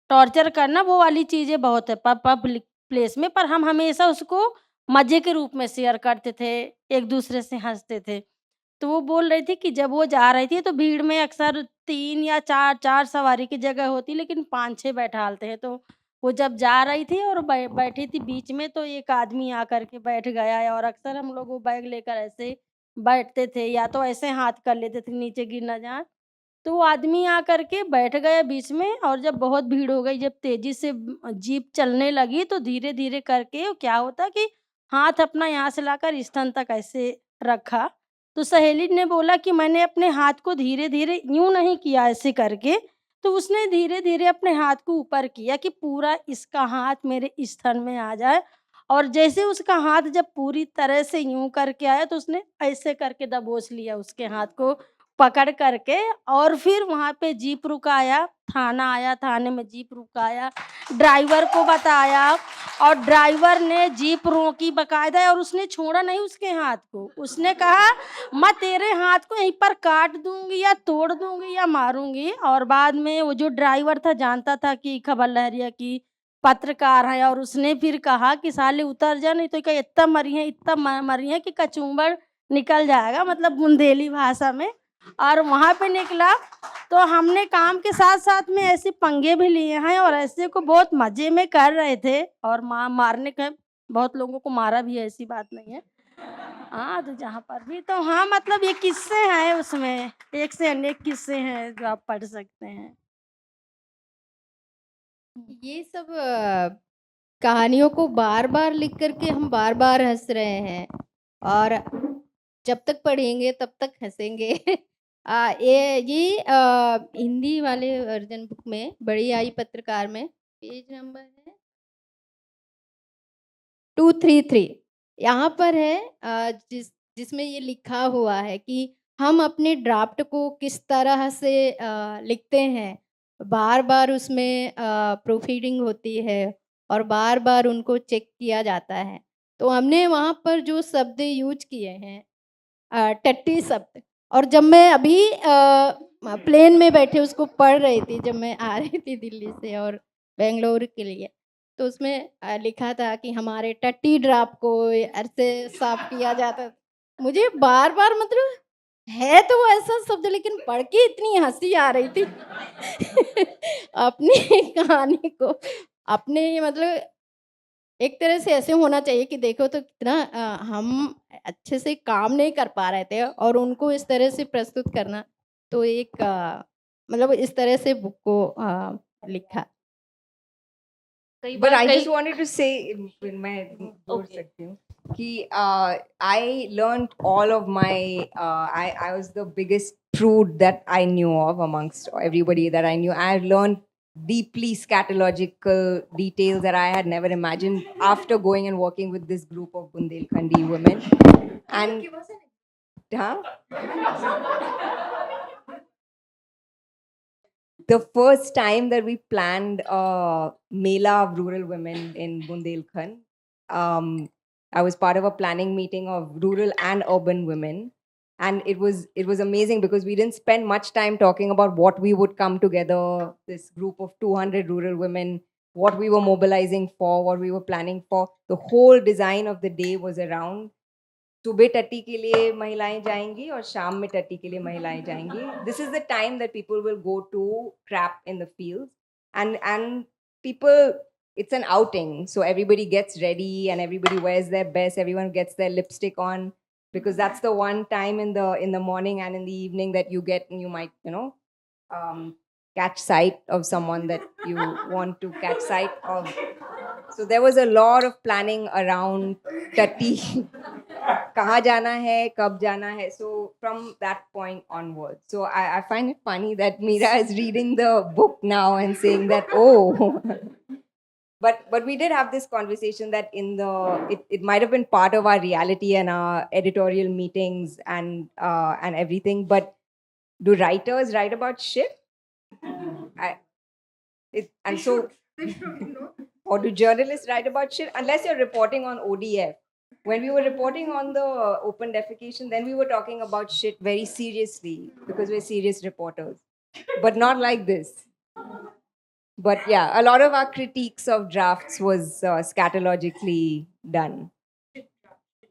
टॉर्चर करना, वो वाली चीज़ें बहुत है पब्लिक प्लेस में, पर हम हमेशा उसको मज़े के रूप में शेयर करते थे, एक-दूसरे से हँसते थे। तो वो बोल रही थी कि जब वो जा रही थी तो भीड़ में अक्सर 3 या 4 सवारी की जगह होती लेकिन 5-6 बैठालते हैं। तो वो जब जा रही थी और बैठी थी बीच में तो एक आदमी आकर के बैठ गया है और अक्सर हम लोग वो बैग लेकर ऐसे बैठते थे या तो ऐसे हाथ कर लेते थे नीचे गिर ना जाए। तो वो आदमी आकर के बैठ गया बीच में और जब बहुत भीड़ हो गई, जब तेज़ी से जीप चलने लगी तो धीरे-धीरे करके वो क्या होता कि हाथ अपना यहाँ से लाकर स्तन तक ऐसे रखा। तो सहेली ने बोला कि मैंने अपने हाथ को धीरे-धीरे यूँ नहीं किया ऐसे करके, तो उसने धीरे-धीरे अपने हाथ को ऊपर किया कि पूरा इसका हाथ मेरे स्तन में आ जाए और जैसे उसका हाथ जब पूरी तरह से यूँ करके आया तो उसने ऐसे करके दबोच लिया उसके हाथ को पकड़ करके और फिर वहाँ पे जीप रुकाया, थाना आया, थाने में जीप रुकाया, ड्राइवर को बताया और ड्राइवर ने जीप रोकी बाकायदा और उसने छोड़ा नहीं उसके हाथ को। उसने कहा मैं तेरे हाथ को यहीं पर काट दूँगी या तोड़ दूँगी या मारूँगी और बाद में वो जो ड्राइवर था जानता था कि खबर लहरिया की पत्रकार है और उसने फिर कहा कि साले उतर जा नहीं तो क्या इतना मरी है कि कचूमड़ निकल जाएगा, मतलब बुंदेली भाषा में। और वहाँ पे निकला तो हमने काम के साथ-साथ में ऐसे पंगे भी लिए हैं और ऐसे को बहुत मज़े में कर रहे थे और मारने का बहुत लोगों को मारा भी है, ऐसी बात नहीं है। हाँ, तो जहाँ पर भी तो हाँ, मतलब ये किस्से हैं उसमें, एक से अनेक किस्से हैं जो आप पढ़ सकते हैं। ये सब कहानियों को बार-बार लिख कर के हम बार-बार हँस रहे हैं और जब तक पढ़ेंगे तब तक हँसेंगे। हिंदी वाले वर्जन बुक में बड़ी आई पत्रकार में पेज नंबर है 233 यहाँ पर है जिसमें ये लिखा हुआ है कि हम अपने ड्राफ्ट को किस तरह से लिखते हैं, बार-बार उसमें प्रूफरीडिंग होती है और बार-बार उनको चेक किया जाता है। तो हमने वहाँ पर जो शब्द यूज़ किए हैं टट्टी शब्द, और जब मैं अभी प्लेन में बैठे उसको पढ़ रही थी जब मैं आ रही थी दिल्ली से और बेंगलुरु के लिए, तो उसमें लिखा था कि हमारे टट्टी ड्राफ्ट को ऐसे साफ किया जाता। मुझे बार-बार मतलब है तो वो ऐसा शब्द लेकिन पढ़ के इतनी हँसी आ रही थी अपनी कहानी को अपने मतलब एक तरह से ऐसे होना चाहिए कि देखो तो कितना हम अच्छे से काम नहीं कर पा रहे थे और उनको इस तरह से प्रस्तुत करना, तो एक मतलब इस तरह से बुक को लिखा। But I just wanted to say, मैं बोल सकती हूँ कि I learned all of my, I was the biggest prude that I knew of amongst everybody that I knew. I learned deeply scatological details that I had never imagined after going and working with this group of Bundelkhandi women. And huh? the first time that we planned a Mela of rural women in Bundelkhand. I was part of a planning meeting of rural and urban women. And it was amazing because we didn't spend much time talking about what we would come together, this group of 200 rural women, what we were mobilizing for, what we were planning for. The whole design of the day was around सुबह टट्टी के लिए महिलाएं जाएंगी और शाम में टट्टी के लिए महिलाएं जाएंगी. This is the time that people will go to crap in the fields, and people, it's an outing, so everybody gets ready and everybody wears their best. Everyone gets their lipstick on because that's the one time in the morning and in the evening that you get, and you might catch sight of someone that you want to catch sight of. So there was a lot of planning around tatti. कहाँ जाना है, कब जाना है. So from that point onwards. So I find it funny that Meera is reading the book now and saying that, oh. But we did have this conversation that it might have been part of our reality and our editorial meetings and everything. But do writers write about shit? Or do journalists write about shit? Unless you're reporting on ODF. When we were reporting on the open defecation, then we were talking about shit very seriously because we're serious reporters. But not like this. But yeah, a lot of our critiques of drafts was scatologically done.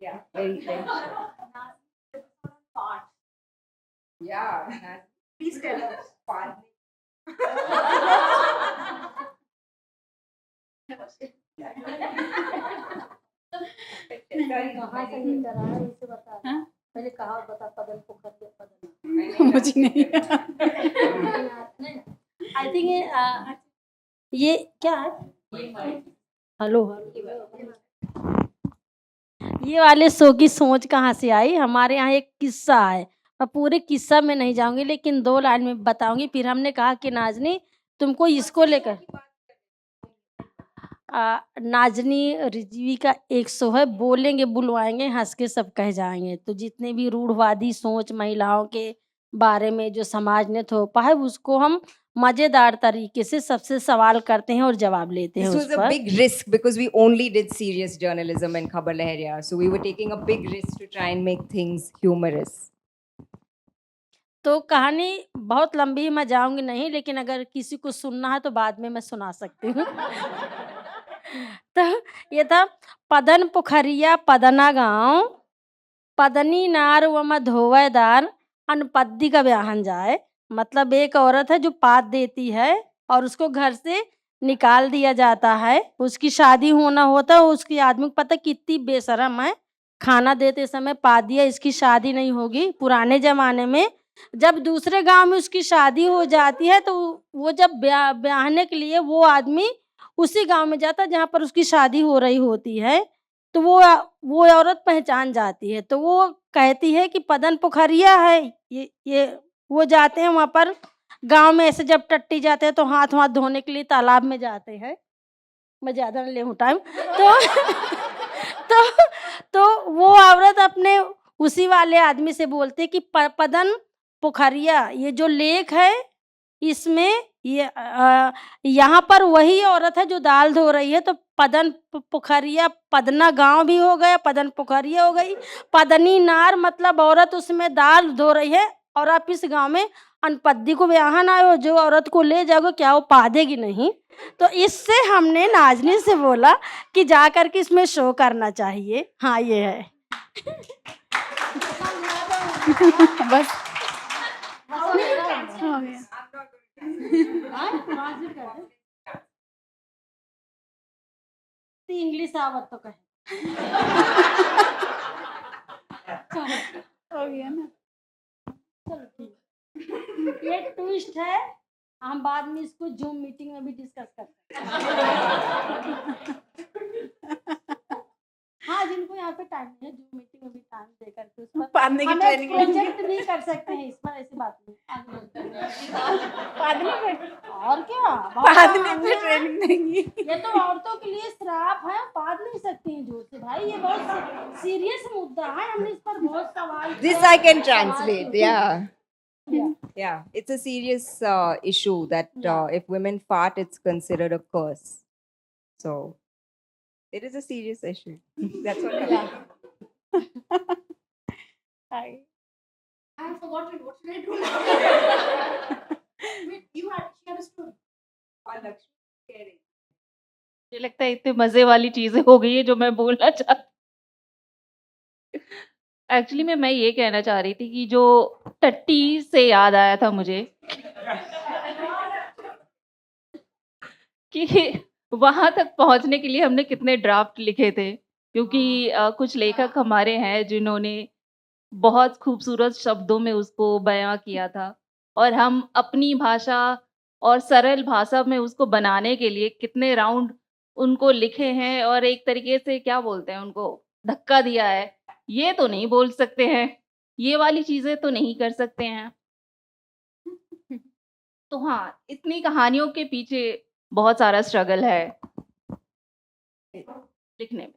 Yeah, very. Yeah. Please tell us. मुझे नहीं I think ये क्या है hello ये वाले show की सोच कहाँ से आई. हमारे यहाँ एक किस्सा है, मैं पूरे किस्सा में नहीं जाऊंगी लेकिन 2 लाइन में बताऊंगी. फिर हमने कहा कि नाजनी तुमको इसको लेकर नाजनी रिजवी का एक शो है, बोलेंगे बुलवाएंगे हंस के सब कह जाएंगे. तो जितने भी रूढ़वादी सोच महिलाओं के बारे में जो समाज ने थोपा है उसको हम मजेदार तरीके से सबसे सवाल करते हैं और जवाब लेते हैं. This was a big risk because we only did serious journalism in Khabar Lahariya, so we were taking a big risk to try and make things humorous. तो कहानी बहुत लंबी मैं जाऊंगी नहीं, लेकिन अगर किसी को सुनना है तो बाद में मैं सुना सकती हूँ. तो ये था पदन पोखरिया पदना गांव पदनी नार व धोवेदार अनपद्दी का ब्याहन जाए. मतलब एक औरत है जो पाद देती है और उसको घर से निकाल दिया जाता है. उसकी शादी होना होता है, उसकी आदमी को पता कितनी बेशरम है, खाना देते समय पाद दिया इसकी शादी नहीं होगी. पुराने जमाने में जब दूसरे गांव में उसकी शादी हो जाती है तो वो जब ब्याहने के लिए वो आदमी उसी गांव में जाता है जहाँ पर उसकी शादी हो रही होती है. तो वो औरत पहचान जाती है, तो वो कहती है कि पदन पोखरिया है ये वो जाते हैं वहाँ पर. गांव में ऐसे जब टट्टी जाते हैं तो हाथ धोने के लिए तालाब में जाते हैं. मैं ज़्यादा नहीं ले हूँ टाइम. तो वो औरत अपने उसी वाले आदमी से बोलती है कि पदन पोखरिया ये जो लेक है इसमें यहाँ पर वही औरत है जो दाल धो रही है. तो पदन पोखरिया पदना गांव भी हो गया, पदन पोखरिया हो गई. पदनी नार मतलब औरत उसमें दाल धो रही है और आप इस गांव में अनपद्दी को ब्याहन आए हो, जो औरत को ले जाओगे क्या वो पा देगी नहीं. तो इससे हमने नाजनी से बोला कि जा करके इसमें शो करना चाहिए. हाँ ये है. बस इंग्लिश आवत तो कहे हो गया ना. चलो ठीक. ये ट्विस्ट है, हम बाद में इसको जूम मीटिंग में भी डिस्कस करते हैं. हाँ जिनको यहाँ पे टाइम है जूम मीटिंग में भी टाइम देकर के उस पर पादने की हम ट्रेनिंग प्रोजेक्ट भी कर सकते हैं इस पर. ऐसी बात नहीं. पादने पे और क्या पादने पे ट्रेनिंग देंगी. ये तो औरतों के लिए श्राप है, पाद नहीं सकती हैं जोर से. भाई ये बहुत सीरियस मुद्दा है, हमने इस पर बहुत सवाल This I can translate, yeah. Yeah, it's a serious issue that Yeah. if women fart, it's considered a curse. So it is a serious issue. That's what I Yeah. Hi. I have forgotten. What should I do now? Wait, she had a story. मुझे लगता है इतने मज़े वाली चीज़ें हो गई है जो मैं बोलना चाह एक्चुअली में ये कहना चाह रही थी कि जो टट्टी से याद आया था मुझे कि वहाँ तक पहुँचने के लिए हमने कितने ड्राफ्ट लिखे थे क्योंकि कुछ लेखक हमारे हैं जिन्होंने बहुत खूबसूरत शब्दों में उसको बयाँ किया था और हम अपनी भाषा और सरल भाषा में उसको बनाने के लिए कितने राउंड उनको लिखे हैं और एक तरीके से क्या बोलते हैं उनको धक्का दिया है। ये तो नहीं बोल सकते हैं, ये वाली चीज़ें तो नहीं कर सकते हैं। तो हाँ, इतनी कहानियों के पीछे बहुत सारा स्ट्रगल है लिखने में।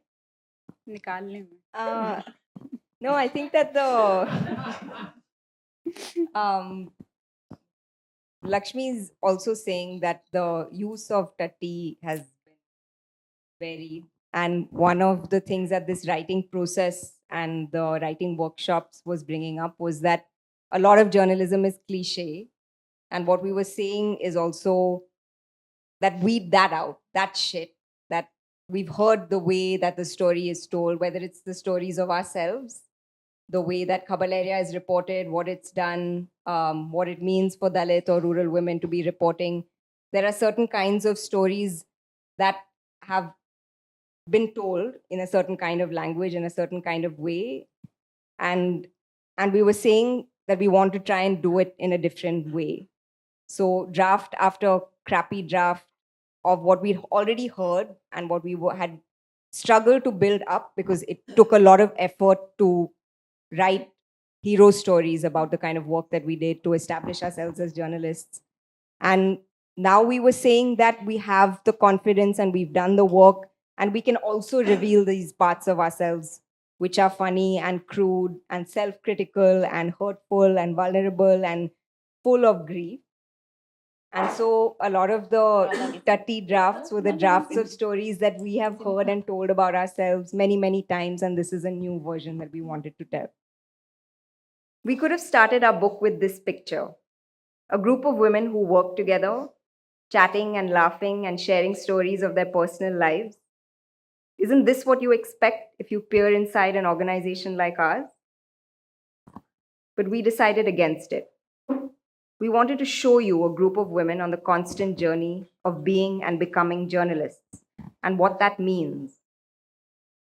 निकालने में No, I think that the Lakshmi is also saying that the use of tatti has been varied. And one of the things that this writing process and the writing workshops was bringing up was that a lot of journalism is cliche. And what we were saying is also that weed that out, that shit, that we've heard the way that the story is told, whether it's the stories of ourselves, the way that Khabar Lahariya is reported, what it's done, what it means for Dalit or rural women to be reporting. There are certain kinds of stories that have been told in a certain kind of language, in a certain kind of way. And we were saying that we want to try and do it in a different way. So draft after crappy draft of what we'd already heard and what we had struggled to build up because it took a lot of effort to write hero stories about the kind of work that we did to establish ourselves as journalists. And now we were saying that we have the confidence and we've done the work and we can also reveal these parts of ourselves which are funny and crude and self-critical and hurtful and vulnerable and full of grief. And so a lot of the Tatti drafts were the drafts of stories that we have heard and told about ourselves many, many times. And this is a new version that we wanted to tell. We could have started our book with this picture: a group of women who work together, chatting and laughing and sharing stories of their personal lives. Isn't this what you expect if you peer inside an organization like ours? But we decided against it. We wanted to show you a group of women on the constant journey of being and becoming journalists and what that means.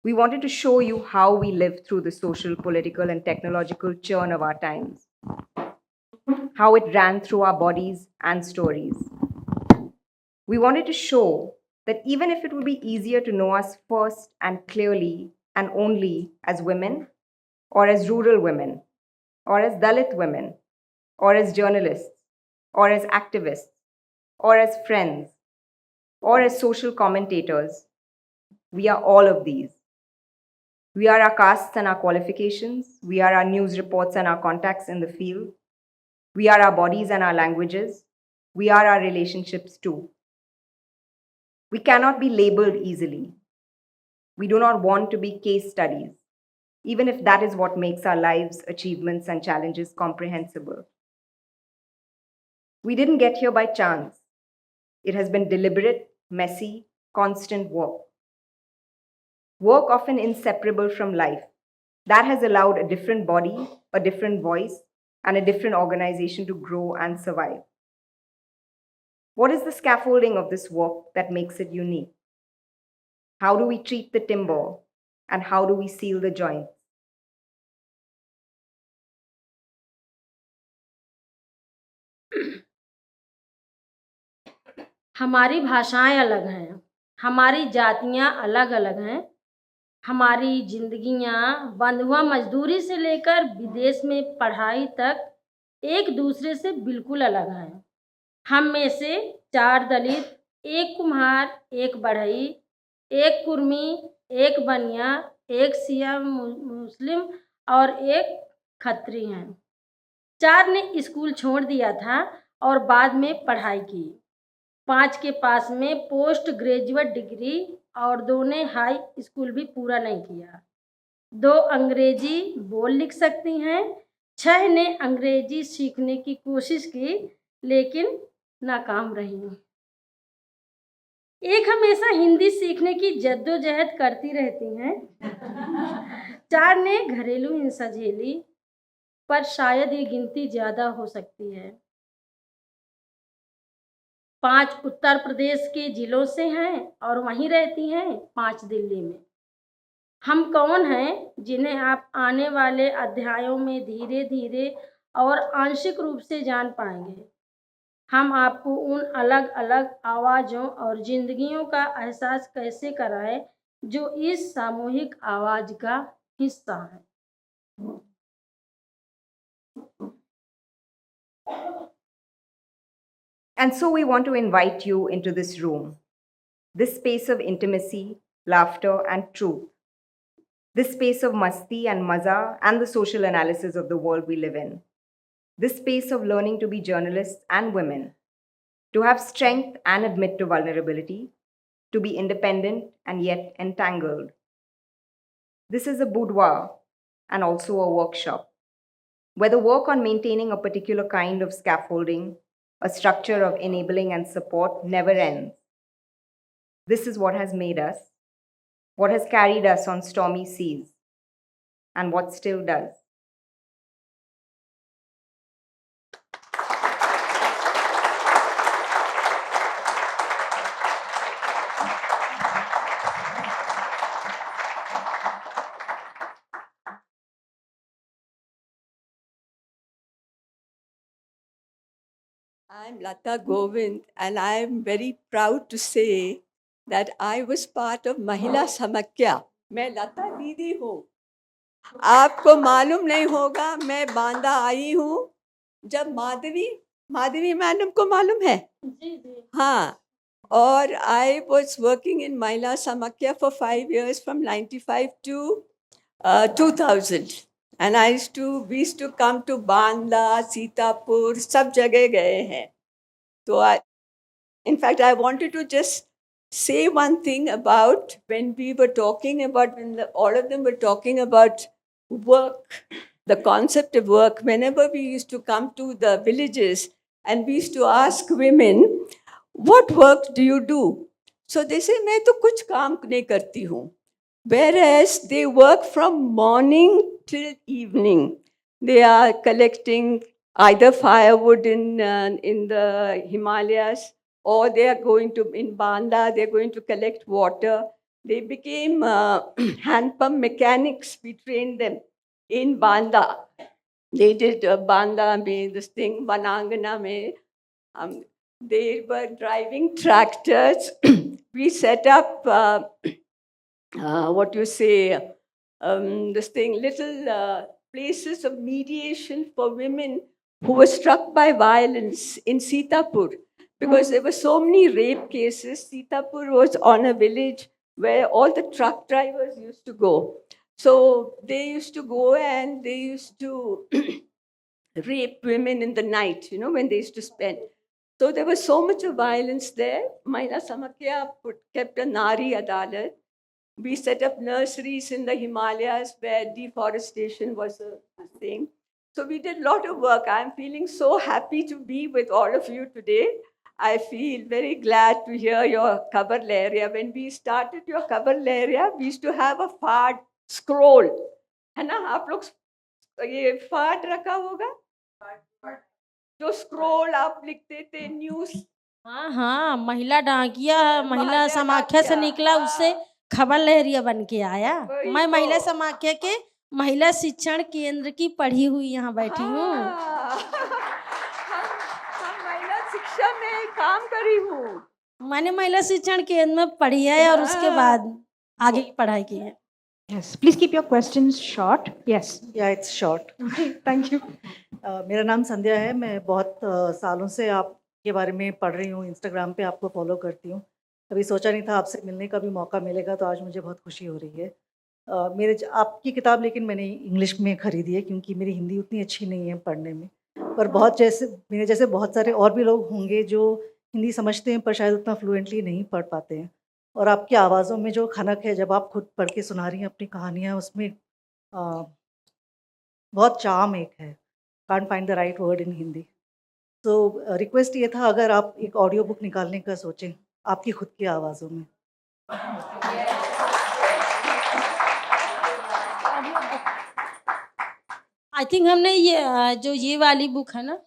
We wanted to show you how we live through the social, political, and technological churn of our times, how it ran through our bodies and stories. We wanted to show that even if it would be easier to know us first and clearly and only as women, or as rural women, or as Dalit women, or as journalists, or as activists, or as friends, or as social commentators, we are all of these. We are our castes and our qualifications. We are our news reports and our contacts in the field. We are our bodies and our languages. We are our relationships too. We cannot be labeled easily. We do not want to be case studies, even if that is what makes our lives, achievements, and challenges comprehensible. We didn't get here by chance. It has been deliberate, messy, constant work. Work often inseparable from life. That has allowed a different body, a different voice, and a different organization to grow and survive. What is the scaffolding of this work that makes it unique? How do we treat the timber, and how do we seal the joints? हमारी भाषाएं अलग हैं, हमारी जातियां अलग अलग हैं, हमारी जिंदगियां बंधुआ मजदूरी से लेकर विदेश में पढ़ाई तक एक दूसरे से बिल्कुल अलग हैं। हम में से 4 दलित, 1 कुम्हार, 1 बढ़ई, 1 कुर्मी, 1 बनिया, 1 शिया मुस्लिम और 1 खत्री हैं। 4 ने स्कूल छोड़ दिया था और बाद में पढ़ाई की। 5 के पास में पोस्ट ग्रेजुएट डिग्री और 2 ने हाई स्कूल भी पूरा नहीं किया। 2 अंग्रेजी बोल लिख सकती हैं। 6 ने अंग्रेजी सीखने की कोशिश की लेकिन नाकाम रही। एक हमेशा हिंदी सीखने की जद्दोजहद करती रहती हैं। 4 ने घरेलू हिंसा झेली, पर शायद ये गिनती ज़्यादा हो सकती है। 5 उत्तर प्रदेश के जिलों से हैं और वहीं रहती हैं, 5 दिल्ली में। हम कौन हैं जिन्हें आप आने वाले अध्यायों में धीरे-धीरे और आंशिक रूप से जान पाएंगे। हम आपको उन अलग-अलग आवाज़ों और जिंदगियों का एहसास कैसे कराएं जो इस सामूहिक आवाज़ का हिस्सा है। And so we want to invite you into this room, this space of intimacy, laughter, and truth, this space of masti and maza and the social analysis of the world we live in, this space of learning to be journalists and women, to have strength and admit to vulnerability, to be independent and yet entangled. This is a boudoir and also a workshop, where the work on maintaining a particular kind of scaffolding, a structure of enabling and support never ends. This is what has made us, what has carried us on stormy seas, and what still does. I'm Lata Govind, and I'm very proud to say that I was part of Mahila Samakya. मैं लता दीदी हूँ। आपको मालूम नहीं होगा, मैं बांदा आई हूँ जब माधवी मैडम को मालूम है? हाँ, और I was working in Mahila Samakya for 5 years from 95 to 2000. And we used to come to Bandla, Sitapur, सब जगह गए हैं। तो in fact, I wanted to just say one thing about when we were talking about, all of them were talking about work, the concept of work. Whenever we used to come to the villages and we used to ask women, what work do you do? So they say, मैं तो कुछ काम नहीं करती हूँ. Whereas they work from morning till evening. They are collecting either firewood in the Himalayas, or they are going to, in Banda, they're going to collect water. They became hand pump mechanics. We trained them in Banda. They did Banda mein, this thing, Banangana mein. They were driving tractors. We set up little places of mediation for women who were struck by violence in Sitapur. Because there were so many rape cases, Sitapur was on a village where all the truck drivers used to go. So they used to go and they used to rape women in the night, when they used to spend. So there was so much of violence there. Mahila Samakya kept a Nari Adalat. We set up nurseries in the Himalayas where deforestation was a thing. So we did a lot of work. I'm feeling so happy to be with all of you today. I feel very glad to hear your Khabar Lehriya. When we started your Khabar Lehriya, we used to have a fard scroll. है ना, आप लोग ये फाड़ रखा होगा, जो scroll आप लिखते थे न्यूज़। हाँ, महिला डाकिया, महिला समाख्या से निकला, उससे खबर लहरिया बन के आया। मैं महिला समाख्या के महिला शिक्षण केंद्र की पढ़ी हुई यहाँ बैठी हूँ। हम महिला शिक्षा में काम करी हूँ। मैंने महिला शिक्षण केंद्र में पढ़ी है और उसके बाद आगे की पढ़ाई की है। Yes, please keep your questions short. Yes. Yeah, it's short. Thank you. मेरा नाम संध्या है। मैं बहुत सालों से आपके बारे में पढ़ रही हूँ, इंस्टाग्राम पे आपको फॉलो करती हूँ। कभी सोचा नहीं था आपसे मिलने का भी मौका मिलेगा, तो आज मुझे बहुत खुशी हो रही है। आपकी किताब लेकिन मैंने इंग्लिश में ख़रीदी है, क्योंकि मेरी हिंदी उतनी अच्छी नहीं है पढ़ने में। पर बहुत जैसे मेरे जैसे बहुत सारे और भी लोग होंगे जो हिंदी समझते हैं पर शायद उतना फ्लुएंटली नहीं पढ़ पाते हैं। और आपकी आवाज़ों में जो खनक है जब आप खुद पढ़ के सुना रही हैं अपनी कहानियाँ, उसमें बहुत चार्म एक है, can't find the right word in Hindi. तो रिक्वेस्ट ये था अगर आप एक ऑडियो बुक निकालने का सोचें आपकी खुद की आवाज़ों में। आई थिंक हमने जो ये वाली बुक है ना,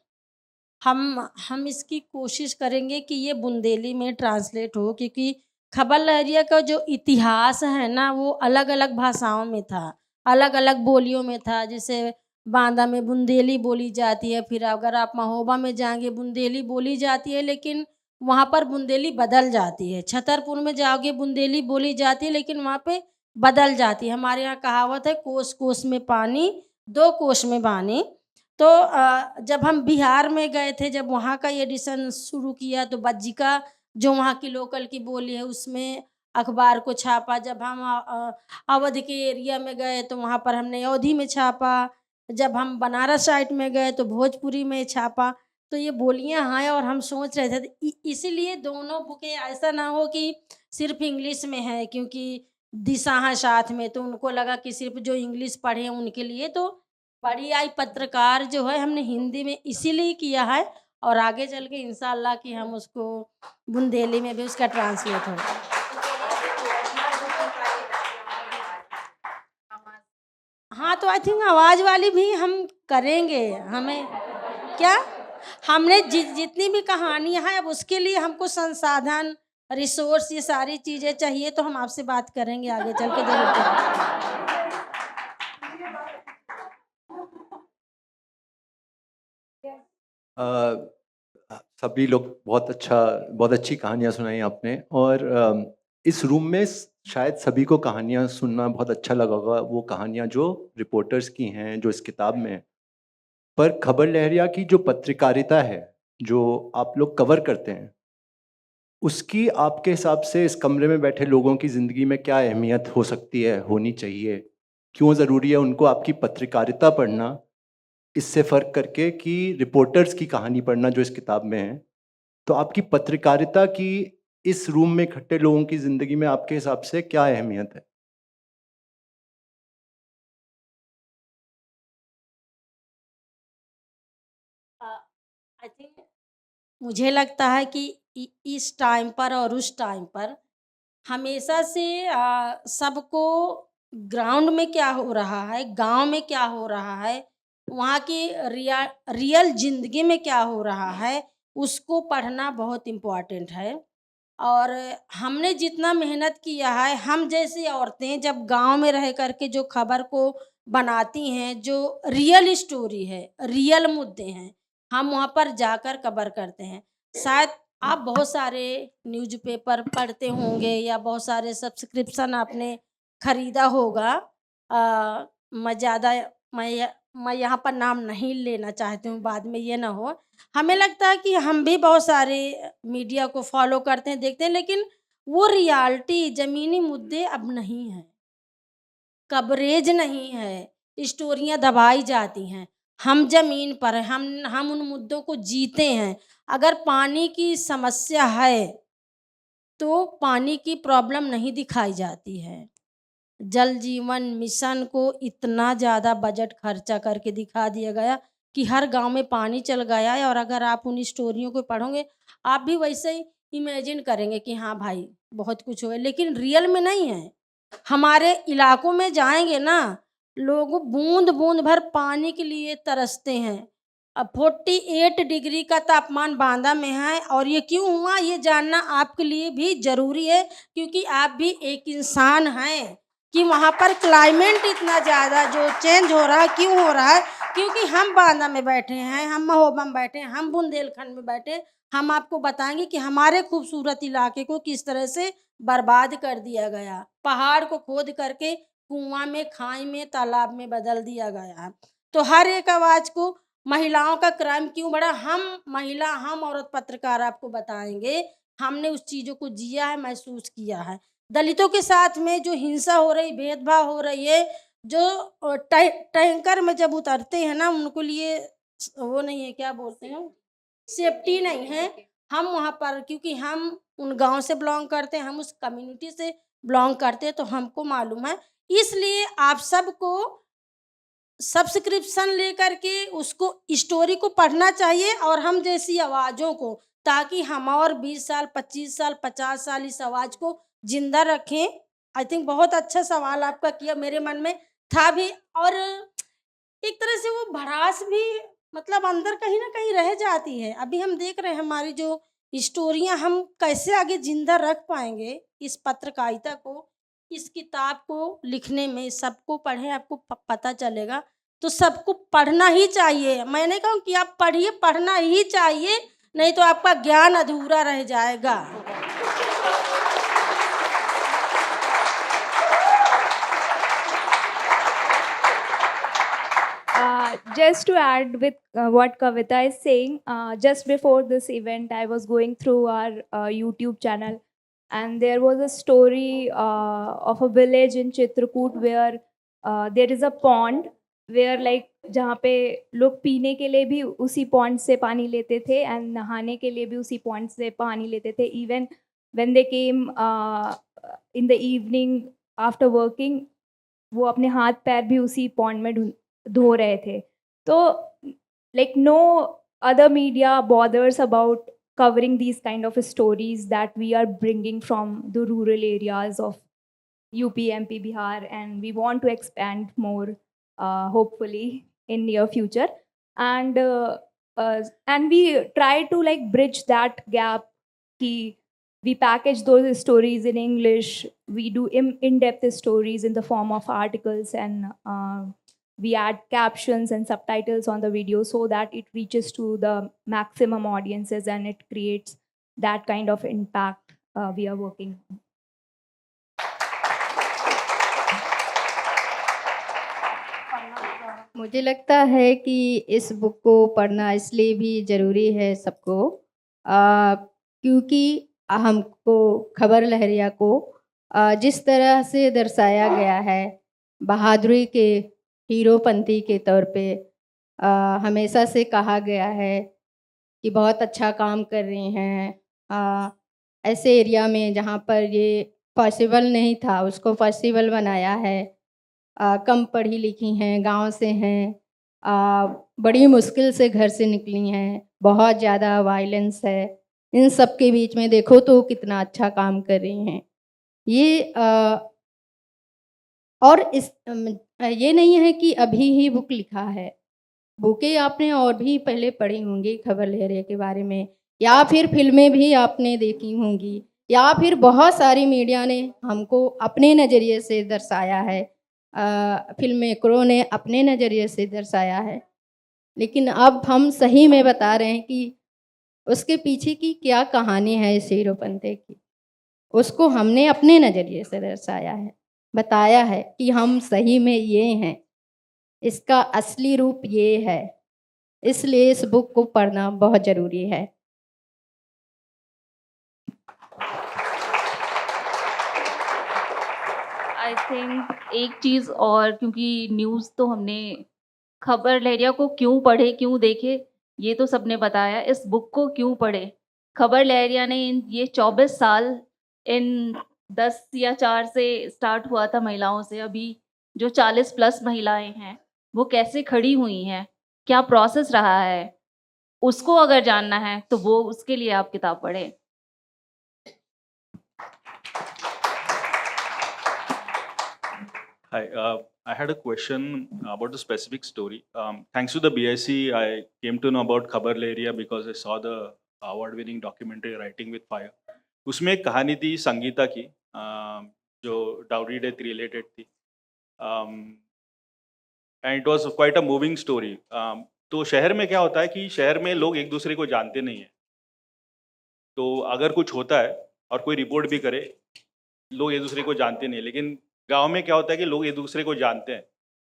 हम इसकी कोशिश करेंगे कि ये बुंदेली में ट्रांसलेट हो, क्योंकि खबर लहरिया का जो इतिहास है ना वो अलग अलग भाषाओं में था, अलग अलग बोलियों में था। जैसे बांदा में बुंदेली बोली जाती है, फिर अगर आप महोबा में जाएंगे बुंदेली बोली जाती है, लेकिन वहाँ पर बुंदेली बदल जाती है। छतरपुर में जाओगे बुंदेली बोली जाती है, लेकिन वहाँ पे बदल जाती है। हमारे यहाँ कहावत है, कोस कोस में पानी, दो कोस में बानी। तो जब हम बिहार में गए थे, जब वहाँ का एडिशन शुरू किया, तो बज्जिका जो वहाँ की लोकल की बोली है उसमें अखबार को छापा। जब हम अवध के एरिया में गए तो वहाँ पर हमने अवधी में छापा। जब हम बनारस साइड में गए तो भोजपुरी में छापा। तो ये बोलियां हैं और हम सोच रहे थे इसीलिए दोनों बुकें ऐसा ना हो कि सिर्फ इंग्लिश में है, क्योंकि दिशा है साथ में, तो उनको लगा कि सिर्फ जो इंग्लिश पढ़े हैं उनके लिए। तो बड़ी आई पत्रकार जो है हमने हिंदी में इसीलिए किया है, और आगे चल के इंशाल्लाह कि हम उसको बुंदेली में भी उसका ट्रांसलेट हो। हाँ, तो आई थिंक आवाज़ वाली भी हम करेंगे। हमें क्या, हमने जितनी भी कहानियाँ हैं, अब उसके लिए हमको संसाधन, रिसोर्स, ये सारी चीज़ें चाहिए, तो हम आपसे बात करेंगे आगे चल के जरूर। सभी लोग बहुत अच्छी कहानियाँ सुनाई आपने। और इस रूम में शायद सभी को कहानियाँ सुनना बहुत अच्छा लगा होगा, वो कहानियाँ जो रिपोर्टर्स की हैं, जो इस किताब में हैं। पर खबर लहरिया की जो पत्रकारिता है, जो आप लोग कवर करते हैं, उसकी आपके हिसाब से इस कमरे में बैठे लोगों की ज़िंदगी में क्या अहमियत हो सकती है, होनी चाहिए? क्यों ज़रूरी है उनको आपकी पत्रकारिता पढ़ना, इससे फ़र्क करके कि रिपोर्टर्स की कहानी पढ़ना जो इस किताब में है? तो आपकी पत्रकारिता की इस रूम में इकट्ठे लोगों की ज़िंदगी में आपके हिसाब से क्या अहमियत है? आई थिंक मुझे लगता है कि इस टाइम पर और उस टाइम पर हमेशा से सबको ग्राउंड में क्या हो रहा है, गांव में क्या हो रहा है, वहाँ की रियल ज़िंदगी में क्या हो रहा है, उसको पढ़ना बहुत इम्पोर्टेंट है। और हमने जितना मेहनत किया है, हम जैसी औरतें जब गांव में रह करके जो खबर को बनाती हैं, जो रियल स्टोरी है, रियल मुद्दे हैं, हम वहाँ पर जाकर कवर करते हैं। शायद आप बहुत सारे न्यूज़पेपर पढ़ते होंगे या बहुत सारे सब्सक्रिप्शन आपने खरीदा होगा। मैं ज़्यादा मैं यहाँ पर नाम नहीं लेना चाहती हूँ, बाद में ये ना हो। हमें लगता है कि हम भी बहुत सारे मीडिया को फॉलो करते हैं, देखते हैं, लेकिन वो रियलिटी, ज़मीनी मुद्दे अब नहीं हैं, कवरेज नहीं है, स्टोरियाँ दबाई जाती हैं। हम ज़मीन पर हैं, हम उन मुद्दों को जीते हैं। अगर पानी की समस्या है तो पानी की प्रॉब्लम नहीं दिखाई जाती है। जल जीवन मिशन को इतना ज़्यादा बजट खर्चा करके दिखा दिया गया कि हर गांव में पानी चल गया है। और अगर आप उन स्टोरियों को पढ़ोगे, आप भी वैसे ही इमेजिन करेंगे कि हाँ भाई बहुत कुछ हुआ, लेकिन रियल में नहीं है। हमारे इलाकों में जाएंगे ना, लोग बूंद बूंद भर पानी के लिए तरसते हैं। अब 48 डिग्री का तापमान बांदा में है, और ये क्यों हुआ ये जानना आपके लिए भी ज़रूरी है, क्योंकि आप भी एक इंसान हैं। कि वहाँ पर क्लाइमेट इतना ज़्यादा जो चेंज हो रहा है, क्यों हो रहा है? क्योंकि हम बांदा में बैठे हैं, हम महोबा में बैठे हैं, हम बुंदेलखंड में बैठे। हम आपको बताएंगे कि हमारे खूबसूरत इलाके को किस तरह से बर्बाद कर दिया गया। पहाड़ को खोद करके कुआं में, खाई में, तालाब में बदल दिया गया है। तो हर एक आवाज़ को, महिलाओं का क्राइम क्यों बढ़ा, हम औरत पत्रकार आपको बताएंगे। हमने उस चीज़ों को जिया है, महसूस किया है। दलितों के साथ में जो हिंसा हो रही, भेदभाव हो रही है, जो टैंकर में जब उतरते हैं ना, उनको लिए वो नहीं है, क्या बोलते हैं, सेफ्टी नहीं है। हम वहाँ पर, क्योंकि हम उन गांव से बिलोंग करते हैं, हम उस कम्युनिटी से बिलोंग करते हैं, तो हमको मालूम है। इसलिए आप सबको सब्सक्रिप्शन लेकर के उसको स्टोरी को पढ़ना चाहिए, और हम जैसी आवाज़ों को, ताकि हम और 20 साल 25 साल 50 साल इस आवाज़ को जिंदा रखें। आई थिंक बहुत अच्छा सवाल आपका किया, मेरे मन में था भी, और एक तरह से वो भड़ास भी मतलब अंदर कहीं ना कहीं रह जाती है। अभी हम देख रहे हैं हमारी जो स्टोरियां हम कैसे आगे जिंदा रख पाएंगे इस पत्रकारिता को, इस किताब को लिखने में। सबको पढ़ें, आपको पता चलेगा। तो सबको पढ़ना ही चाहिए। मैं नहीं कहूँ कि आप पढ़िए, पढ़ना ही चाहिए, नहीं तो आपका ज्ञान अधूरा रह जाएगा। Just to add with what Kavita is saying, just before this event, I was going through our YouTube channel, and there was a story of a village in Chitrakoot where there is a pond where like जहाँ पे लोग पीने के लिए भी उसी pond से पानी लेते थे एंड नहाने के लिए भी उसी पॉन्ड से पानी लेते थे. Even when they came in the evening after working, वो अपने हाथ पैर भी उसी पॉन्ड में धो रहे थे. तो like no other media bothers about covering these kind of stories that we are bringing from the rural areas of UP, MP, Bihar, and we want to expand more, hopefully in near future. And we try to like bridge that gap. We package those stories in English. We do in-depth stories in the form of articles, and we add captions and subtitles on the video so that it reaches to the maximum audiences and it creates that kind of impact we are working on. मुझे लगता है कि इस book को पढ़ना इसलिए भी ज़रूरी है सबको, क्योंकि हमको खबर लहरिया को जिस तरह से दर्शाया गया है, बहादुरी के हीरोपंती के तौर पे हमेशा से कहा गया है कि बहुत अच्छा काम कर रही हैं। ऐसे एरिया में जहाँ पर ये पॉसिबल नहीं था, उसको पॉसिबल बनाया है। कम पढ़ी लिखी हैं, गांव से हैं, बड़ी मुश्किल से घर से निकली हैं, बहुत ज़्यादा वायलेंस है, इन सब के बीच में देखो तो कितना अच्छा काम कर रही हैं ये। और ये नहीं है कि अभी ही बुक लिखा है, बुकें आपने और भी पहले पढ़ी होंगी खबर लहरिया के बारे में, या फिर फिल्में भी आपने देखी होंगी, या फिर बहुत सारी मीडिया ने हमको अपने नज़रिए से दर्शाया है, फिल्म मेकरों ने अपने नज़रिए से दर्शाया है। लेकिन अब हम सही में बता रहे हैं कि उसके पीछे की क्या कहानी है इस हीरोपंती की, उसको हमने अपने नज़रिए से दर्शाया है, बताया है कि हम सही में ये हैं, इसका असली रूप ये है। इसलिए इस बुक को पढ़ना बहुत ज़रूरी है। आई थिंक एक चीज़ और, क्योंकि न्यूज़ तो हमने खबर लहरिया को क्यों पढ़े, क्यों देखे, ये तो सबने बताया। इस बुक को क्यों पढ़े, खबर लहरिया ने ये 24 साल, इन 10 या 4 से स्टार्ट हुआ था महिलाओं से, अभी जो 40 प्लस महिलाएं हैं वो कैसे खड़ी हुई हैं, क्या प्रोसेस रहा है, उसको अगर जानना है तो वो उसके लिए आप किताब पढ़ें। Hi, I had a question about the specific story. Thanks to the BIC, I came to know about Khabar Lehriya because I saw the award-winning documentary Writing with Fire. उसमें एक कहानी थी संगीता की, जो डाउरी डेथ रिलेटेड थी, and it was quite a moving story. तो शहर में क्या होता है कि शहर में लोग एक दूसरे को जानते नहीं हैं, तो अगर कुछ होता है और कोई रिपोर्ट भी करे, लोग एक दूसरे को जानते नहीं। लेकिन गांव में क्या होता है कि लोग एक दूसरे को जानते हैं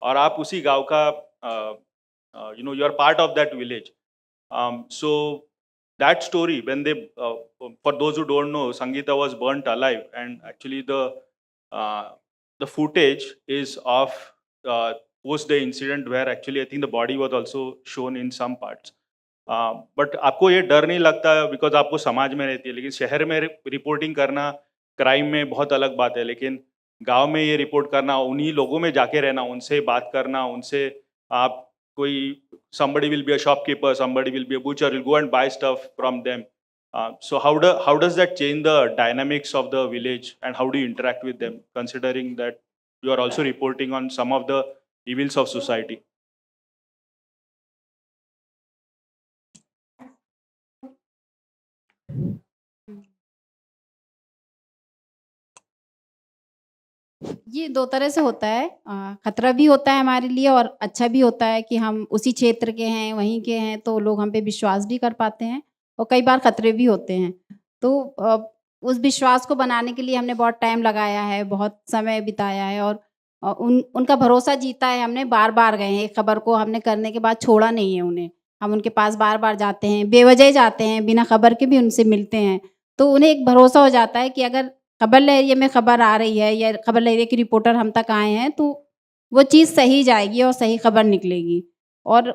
और आप उसी गांव का you are part of that village. So that story, when they, for those who don't know, Sangeeta was burnt alive, and actually the footage is of post the incident where actually I think the body was also shown in some parts. But आपको ये डर नहीं लगता because आपको समाज में रहती है, लेकिन शहर में रिपोर्टिंग करना क्राइम में बहुत अलग बात है, लेकिन गांव में ये रिपोर्ट करना, उन्हीं लोगों में जाके रहना, उनसे बात करना, उनसे आप कोई somebody will be a shopkeeper, somebody will be a butcher, you'll go and buy stuff from them. So how does that change the dynamics of the village and how do you interact with them, considering that you are also reporting on some of the evils of society? ये दो तरह से होता है, खतरा भी होता है हमारे लिए और अच्छा भी होता है कि हम उसी क्षेत्र के हैं, वहीं के हैं, तो लोग हम पे विश्वास भी कर पाते हैं और कई बार खतरे भी होते हैं। तो उस विश्वास को बनाने के लिए हमने बहुत टाइम लगाया है, बहुत समय बिताया है और उनका भरोसा जीता है हमने। बार बार गए हैं, एक खबर को हमने करने के बाद छोड़ा नहीं है उन्हें। हम उनके पास बार बार जाते हैं, बेवजह जाते हैं, बिना खबर के भी उनसे मिलते हैं, तो उन्हें एक भरोसा हो जाता है कि अगर खबर लहरिया में खबर आ रही है या खबर लहरिया के रिपोर्टर हम तक आए हैं तो वो चीज़ सही जाएगी और सही खबर निकलेगी। और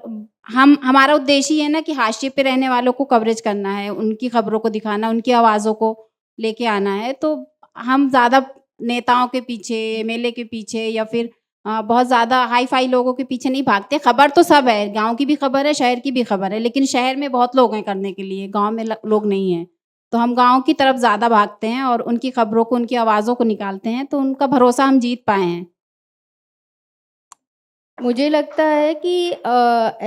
हमारा उद्देश्य ये है ना कि हाशिए पे रहने वालों को कवरेज करना है, उनकी खबरों को दिखाना, उनकी आवाज़ों को लेके आना है। तो हम ज़्यादा नेताओं के पीछे, एमएलए के पीछे या फिर बहुत ज़्यादा हाई फाई लोगों के पीछे नहीं भागते। खबर तो सब है, गाँव की भी खबर है, शहर की भी खबर है, लेकिन शहर में बहुत लोग हैं करने के लिए, गाँव में लोग नहीं हैं। तो हम गाँव की तरफ ज़्यादा भागते हैं और उनकी खबरों को, उनकी आवाज़ों को निकालते हैं, तो उनका भरोसा हम जीत पाए हैं। मुझे लगता है कि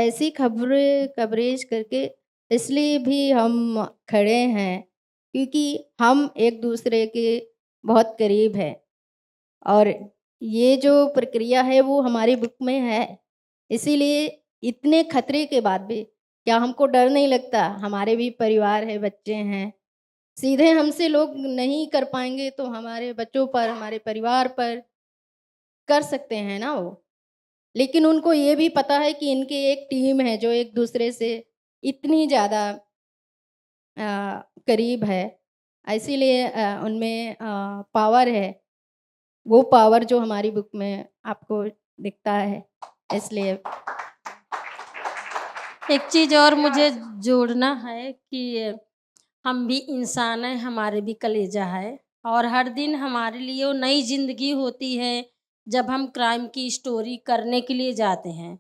ऐसी खबरें कवरेज करके इसलिए भी हम खड़े हैं क्योंकि हम एक दूसरे के बहुत करीब हैं और ये जो प्रक्रिया है वो हमारी बुक में है। इसीलिए इतने खतरे के बाद भी क्या हमको डर नहीं लगता? हमारे भी परिवार है, बच्चे हैं। सीधे हमसे लोग नहीं कर पाएंगे तो हमारे बच्चों पर, हमारे परिवार पर कर सकते हैं ना वो। लेकिन उनको ये भी पता है कि इनकी एक टीम है जो एक दूसरे से इतनी ज़्यादा करीब है, इसीलिए उनमें पावर है, वो पावर जो हमारी बुक में आपको दिखता है। इसलिए एक चीज़ और मुझे जोड़ना है कि हम भी इंसान हैं, हमारे भी कलेजा है और हर दिन हमारे लिए वो नई ज़िंदगी होती है जब हम क्राइम की स्टोरी करने के लिए जाते हैं।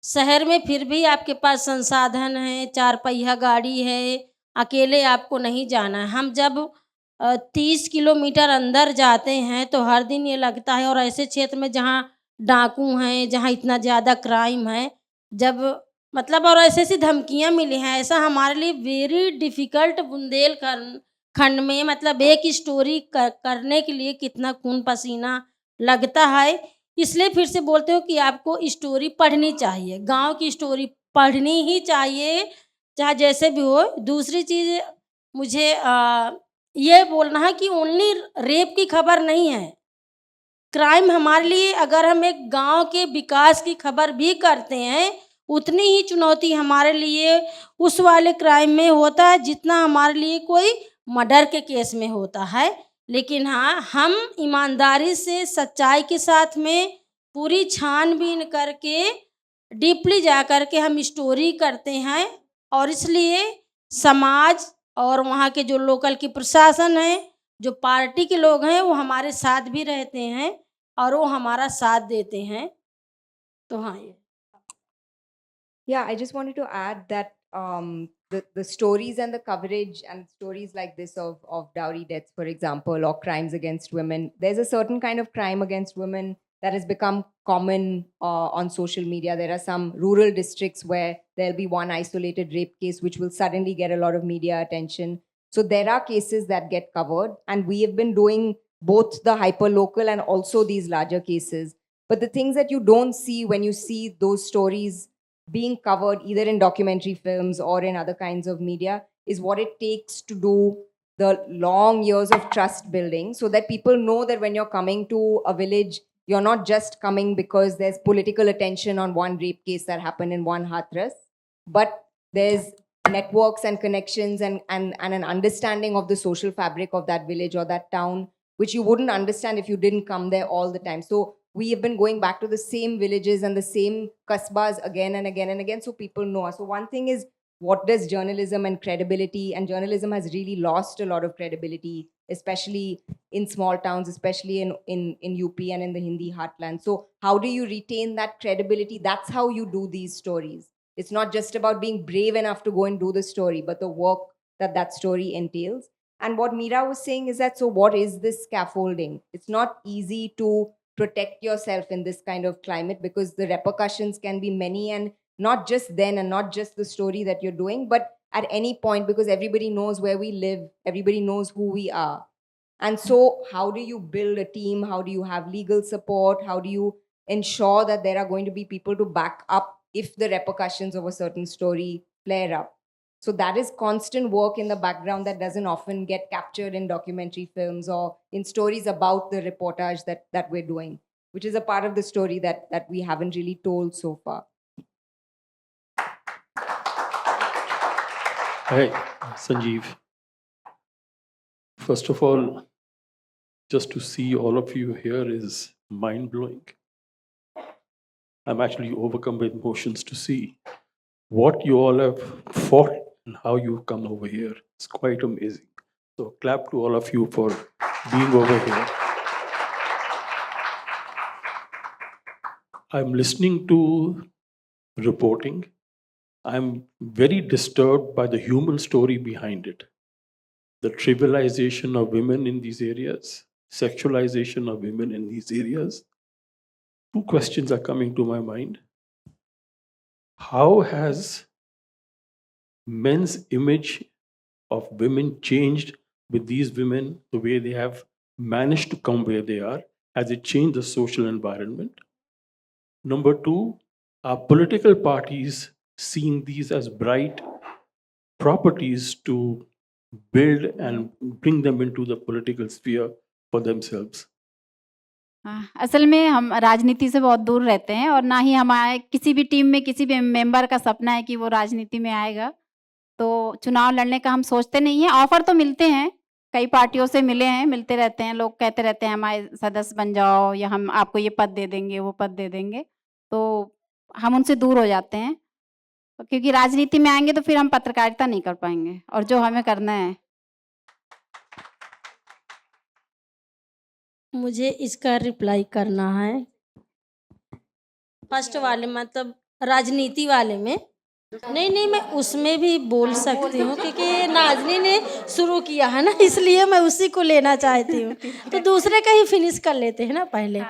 शहर में फिर भी आपके पास संसाधन है, 4 पहिया गाड़ी है, अकेले आपको नहीं जाना है। हम जब 30 किलोमीटर अंदर जाते हैं तो हर दिन ये लगता है, और ऐसे क्षेत्र में जहाँ डाकू हैं, जहाँ इतना ज़्यादा क्राइम है, जब मतलब और ऐसी धमकियाँ मिली हैं, ऐसा हमारे लिए वेरी डिफ़िकल्ट बुंदेलखंड में मतलब एक स्टोरी करने के लिए कितना खून पसीना लगता है। इसलिए फिर से बोलते हो कि आपको स्टोरी पढ़नी चाहिए, गांव की स्टोरी पढ़नी ही चाहिए, चाहे जैसे भी हो। दूसरी चीज़ मुझे ये बोलना है कि ओनली रेप की खबर नहीं है क्राइम हमारे लिए। अगर हम एक गांव के विकास की खबर भी करते हैं, उतनी ही चुनौती हमारे लिए उस वाले क्राइम में होता है जितना हमारे लिए कोई मर्डर के केस में होता है। लेकिन हाँ, हम ईमानदारी से, सच्चाई के साथ में पूरी छानबीन करके डीपली जा कर के हम स्टोरी करते हैं, और इसलिए समाज और वहाँ के जो लोकल की प्रशासन है, जो पार्टी के लोग हैं, वो हमारे साथ भी रहते हैं और वो हमारा साथ देते हैं। तो हाँ, ये Yeah, I just wanted to add that the stories and the coverage and stories like this of dowry deaths, for example, or crimes against women, there's a certain kind of crime against women that has become common on social media. There are some rural districts where there'll be one isolated rape case which will suddenly get a lot of media attention. So there are cases that get covered, and we have been doing both the hyper-local and also these larger cases. But the things that you don't see when you see those stories being covered either in documentary films or in other kinds of media is what it takes to do the long years of trust building, so that people know that when you're coming to a village, you're not just coming because there's political attention on one rape case that happened in one Hathras, but there's networks and connections and an understanding of the social fabric of that village or that town, which you wouldn't understand if you didn't come there all the time. So we have been going back to the same villages and the same kasbas again and again and again, so people know us. So one thing is, what does journalism and credibility, and journalism has really lost a lot of credibility, especially in small towns, especially in UP and in the Hindi heartland. So how do you retain that credibility? That's how you do these stories. It's not just about being brave enough to go and do the story, but the work that that story entails. And what Meera was saying is that, so what is this scaffolding? It's not easy to protect yourself in this kind of climate, because the repercussions can be many, and not just then, and not just the story that you're doing, but at any point, because everybody knows where we live, everybody knows who we are. And so how do you build a team? How do you have legal support? How do you ensure that there are going to be people to back up if the repercussions of a certain story flare up? So that is constant work in the background that doesn't often get captured in documentary films or in stories about the reportage that we're doing, which is a part of the story that we haven't really told so far. Hi, Sanjeev. First of all, just to see all of you here is mind-blowing. I'm actually overcome with emotions to see what you all have fought and how you've come over here. It's quite amazing. So clap to all of you for being over here. I'm listening to reporting. I'm very disturbed by the human story behind it. The trivialization of women in these areas, sexualization of women in these areas. Two questions are coming to my mind. How has men's image of women changed with these women, the way they have managed to come where they are? Has it changed the social environment? Number two, are political parties seeing these as bright properties to build and bring them into the political sphere for themselves? असल में हम राजनीति से बहुत दूर रहते हैं, और ना ही हमारे किसी भी टीम में किसी भी मेंबर का सपना है कि वो राजनीति में आएगा। तो चुनाव लड़ने का हम सोचते नहीं हैं। ऑफ़र तो मिलते हैं, कई पार्टियों से मिले हैं, मिलते रहते हैं, लोग कहते रहते हैं हमारे सदस्य बन जाओ, या हम आपको ये पद दे देंगे, वो पद दे देंगे। तो हम उनसे दूर हो जाते हैं, क्योंकि राजनीति में आएँगे तो फिर हम पत्रकारिता नहीं कर पाएँगे, और जो हमें करना है। मुझे इसका रिप्लाई करना है। फर्स्ट वाले मतलब राजनीति वाले में नहीं मैं उसमें भी बोल सकती हूँ, क्योंकि नाज़नी ने शुरू किया है ना, इसलिए मैं उसी को लेना चाहती हूँ। तो दूसरे का ही फिनिश कर लेते हैं ना पहले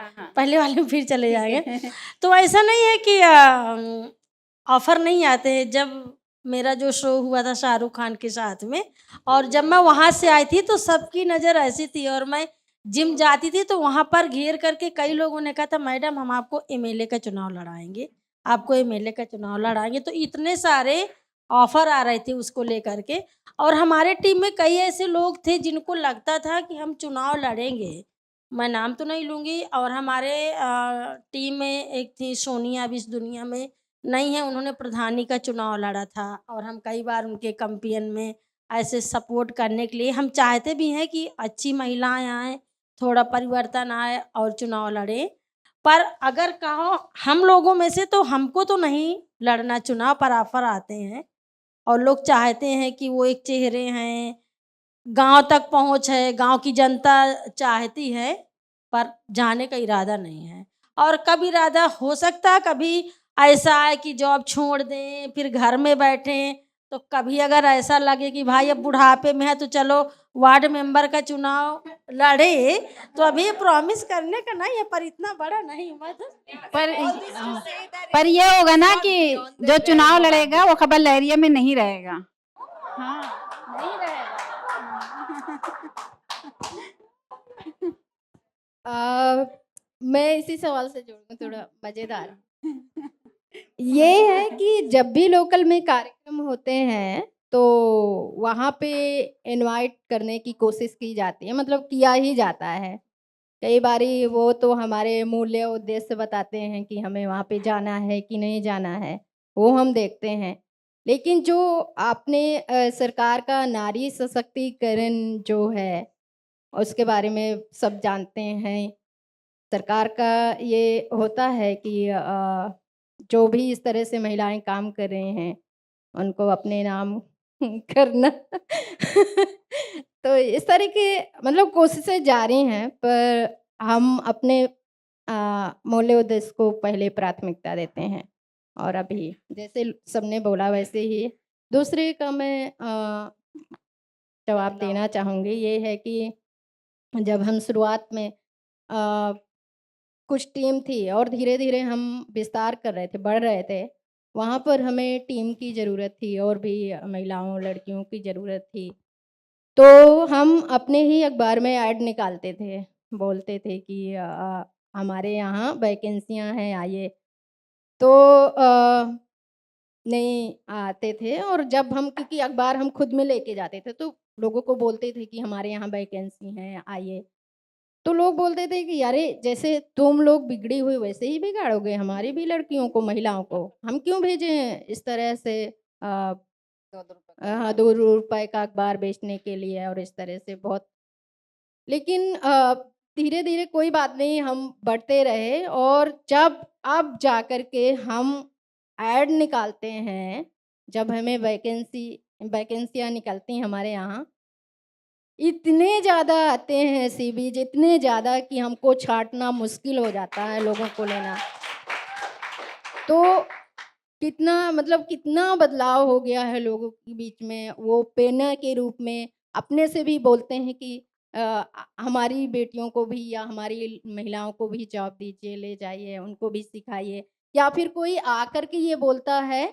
वाले में फिर चले जाएंगे। तो ऐसा नहीं है कि ऑफ़र नहीं आते हैं। जब मेरा जो शो हुआ था शाहरुख खान के साथ में, और जब मैं वहाँ से आई थी तो सबकी नज़र ऐसी थी, और मैं जिम जाती थी तो वहाँ पर घेर करके कई लोगों ने कहा था, मैडम हम आपको एमएलए का चुनाव लड़ाएंगे, आपको एमएलए का चुनाव लड़ाएंगे। तो इतने सारे ऑफ़र आ रहे थे उसको लेकर के, और हमारे टीम में कई ऐसे लोग थे जिनको लगता था कि हम चुनाव लड़ेंगे। मैं नाम तो नहीं लूँगी। और हमारे टीम में एक थी सोनिया, अभी इस दुनिया में नहीं है, उन्होंने प्रधानी का चुनाव लड़ा था, और हम कई बार उनके कैंपेन में ऐसे सपोर्ट करने के लिए हम चाहते भी हैं कि अच्छी महिलाएं आएँ, थोड़ा परिवर्तन आए और चुनाव लड़ें। पर अगर कहो हम लोगों में से, तो हमको तो नहीं लड़ना चुनाव, पर ऑफ़र आते हैं और लोग चाहते हैं कि वो एक चेहरे हैं, गांव तक पहुंच है, गांव की जनता चाहती है, पर जाने का इरादा नहीं है। और कभी इरादा हो सकता है कभी ऐसा है कि जॉब छोड़ दें, फिर घर में बैठें। तो कभी अगर ऐसा लगे कि भाई अब बुढ़ापे में है तो चलो वार्ड मेंबर का चुनाव लड़े, तो अभी प्रॉमिस करने का नहीं है, पर इतना बड़ा नहीं हुआ था। पर ये होगा ना कि जो चुनाव लड़ेगा वो खबर लहरिया में नहीं रहेगा। हाँ, नहीं रहेगा। मैं इसी सवाल से जोड़ूंगा, थोड़ा मज़ेदार। ये है कि जब भी लोकल में कार्यक्रम होते हैं तो वहाँ पे इनवाइट करने की कोशिश की जाती है, मतलब किया ही जाता है। कई बारी वो तो हमारे मूल्य उद्देश्य बताते हैं कि हमें वहाँ पे जाना है कि नहीं जाना है, वो हम देखते हैं। लेकिन जो आपने सरकार का नारी सशक्तिकरण जो है उसके बारे में सब जानते हैं, सरकार का ये होता है कि जो भी इस तरह से महिलाएं काम कर रही हैं उनको अपने नाम करना तो इस तरह के मतलब कोशिशें जारी हैं, पर हम अपने मूल्य उद्देश्य को पहले प्राथमिकता देते हैं। और अभी जैसे सबने बोला वैसे ही दूसरे का मैं जवाब देना चाहूँगी, ये है कि जब हम शुरुआत में कुछ टीम थी और धीरे-धीरे हम विस्तार कर रहे थे, बढ़ रहे थे, वहाँ पर हमें टीम की ज़रूरत थी और भी महिलाओं, लड़कियों की ज़रूरत थी। तो हम अपने ही अखबार में ऐड निकालते थे, बोलते थे कि हमारे यहाँ वैकेंसियाँ हैं, आइए। तो नहीं आते थे, और जब हम क्योंकि अखबार हम खुद में लेके जाते थे तो लोगों को बोलते थे कि हमारे यहाँ वैकेंसी है, आइए। तो लोग बोलते थे कि अरे जैसे तुम लोग बिगड़ी हुई वैसे ही बिगाड़ोगे हमारी भी लड़कियों को, महिलाओं को, हम क्यों भेजें इस तरह से ₹2 का अखबार बेचने के लिए, और इस तरह से बहुत। लेकिन धीरे धीरे कोई बात नहीं, हम बढ़ते रहे, और जब अब जा कर के हम ऐड निकालते हैं, जब हमें वैकेंसियाँ निकलती हैं हमारे यहाँ, इतने ज़्यादा आते हैं सीवीज, इतने ज़्यादा कि हमको छाँटना मुश्किल हो जाता है लोगों को लेना। तो कितना मतलब कितना बदलाव हो गया है लोगों के बीच में, वो प्रेरणा के रूप में अपने से भी बोलते हैं कि हमारी बेटियों को भी या हमारी महिलाओं को भी जॉब दीजिए, ले जाइए, उनको भी सिखाइए। या फिर कोई आकर के ये बोलता है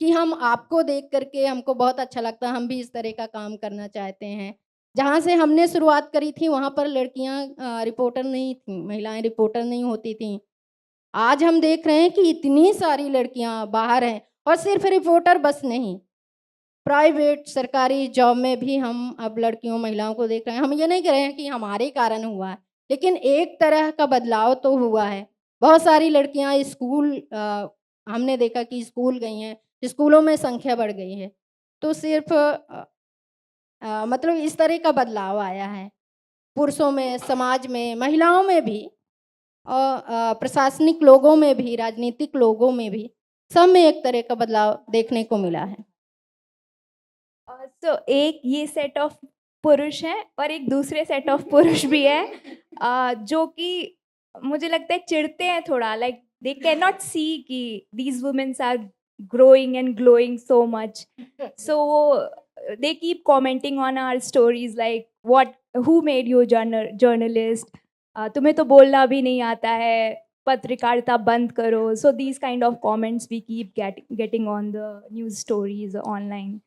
कि हम आपको देख करके हमको बहुत अच्छा लगता है, हम भी इस तरह का काम करना चाहते हैं। जहाँ से हमने शुरुआत करी थी वहाँ पर लड़कियाँ रिपोर्टर नहीं थीं, महिलाएं रिपोर्टर नहीं होती थीं। आज हम देख रहे हैं कि इतनी सारी लड़कियाँ बाहर हैं, और सिर्फ रिपोर्टर बस नहीं, प्राइवेट सरकारी जॉब में भी हम अब लड़कियों महिलाओं को देख रहे हैं। हम ये नहीं कह रहे हैं कि हमारे कारण हुआ है, लेकिन एक तरह का बदलाव तो हुआ है। बहुत सारी लड़कियाँ स्कूल हमने देखा कि स्कूल गई हैं, स्कूलों में संख्या बढ़ गई है। तो सिर्फ मतलब इस तरह का बदलाव आया है पुरुषों में, समाज में, महिलाओं में भी, और प्रशासनिक लोगों में भी, राजनीतिक लोगों में भी, सब में एक तरह का बदलाव देखने को मिला है। तो एक ये सेट ऑफ पुरुष हैं और एक दूसरे सेट ऑफ पुरुष भी है, जो कि मुझे लगता है चिढ़ते हैं थोड़ा, like they can not see कि these womens are growing and glowing so much, so they keep commenting on our stories like who made you journalist, तुम्हें तो बोलना भी नहीं आता है, पत्रकारिता बंद करो. So these kind of comments we keep getting on the news stories online.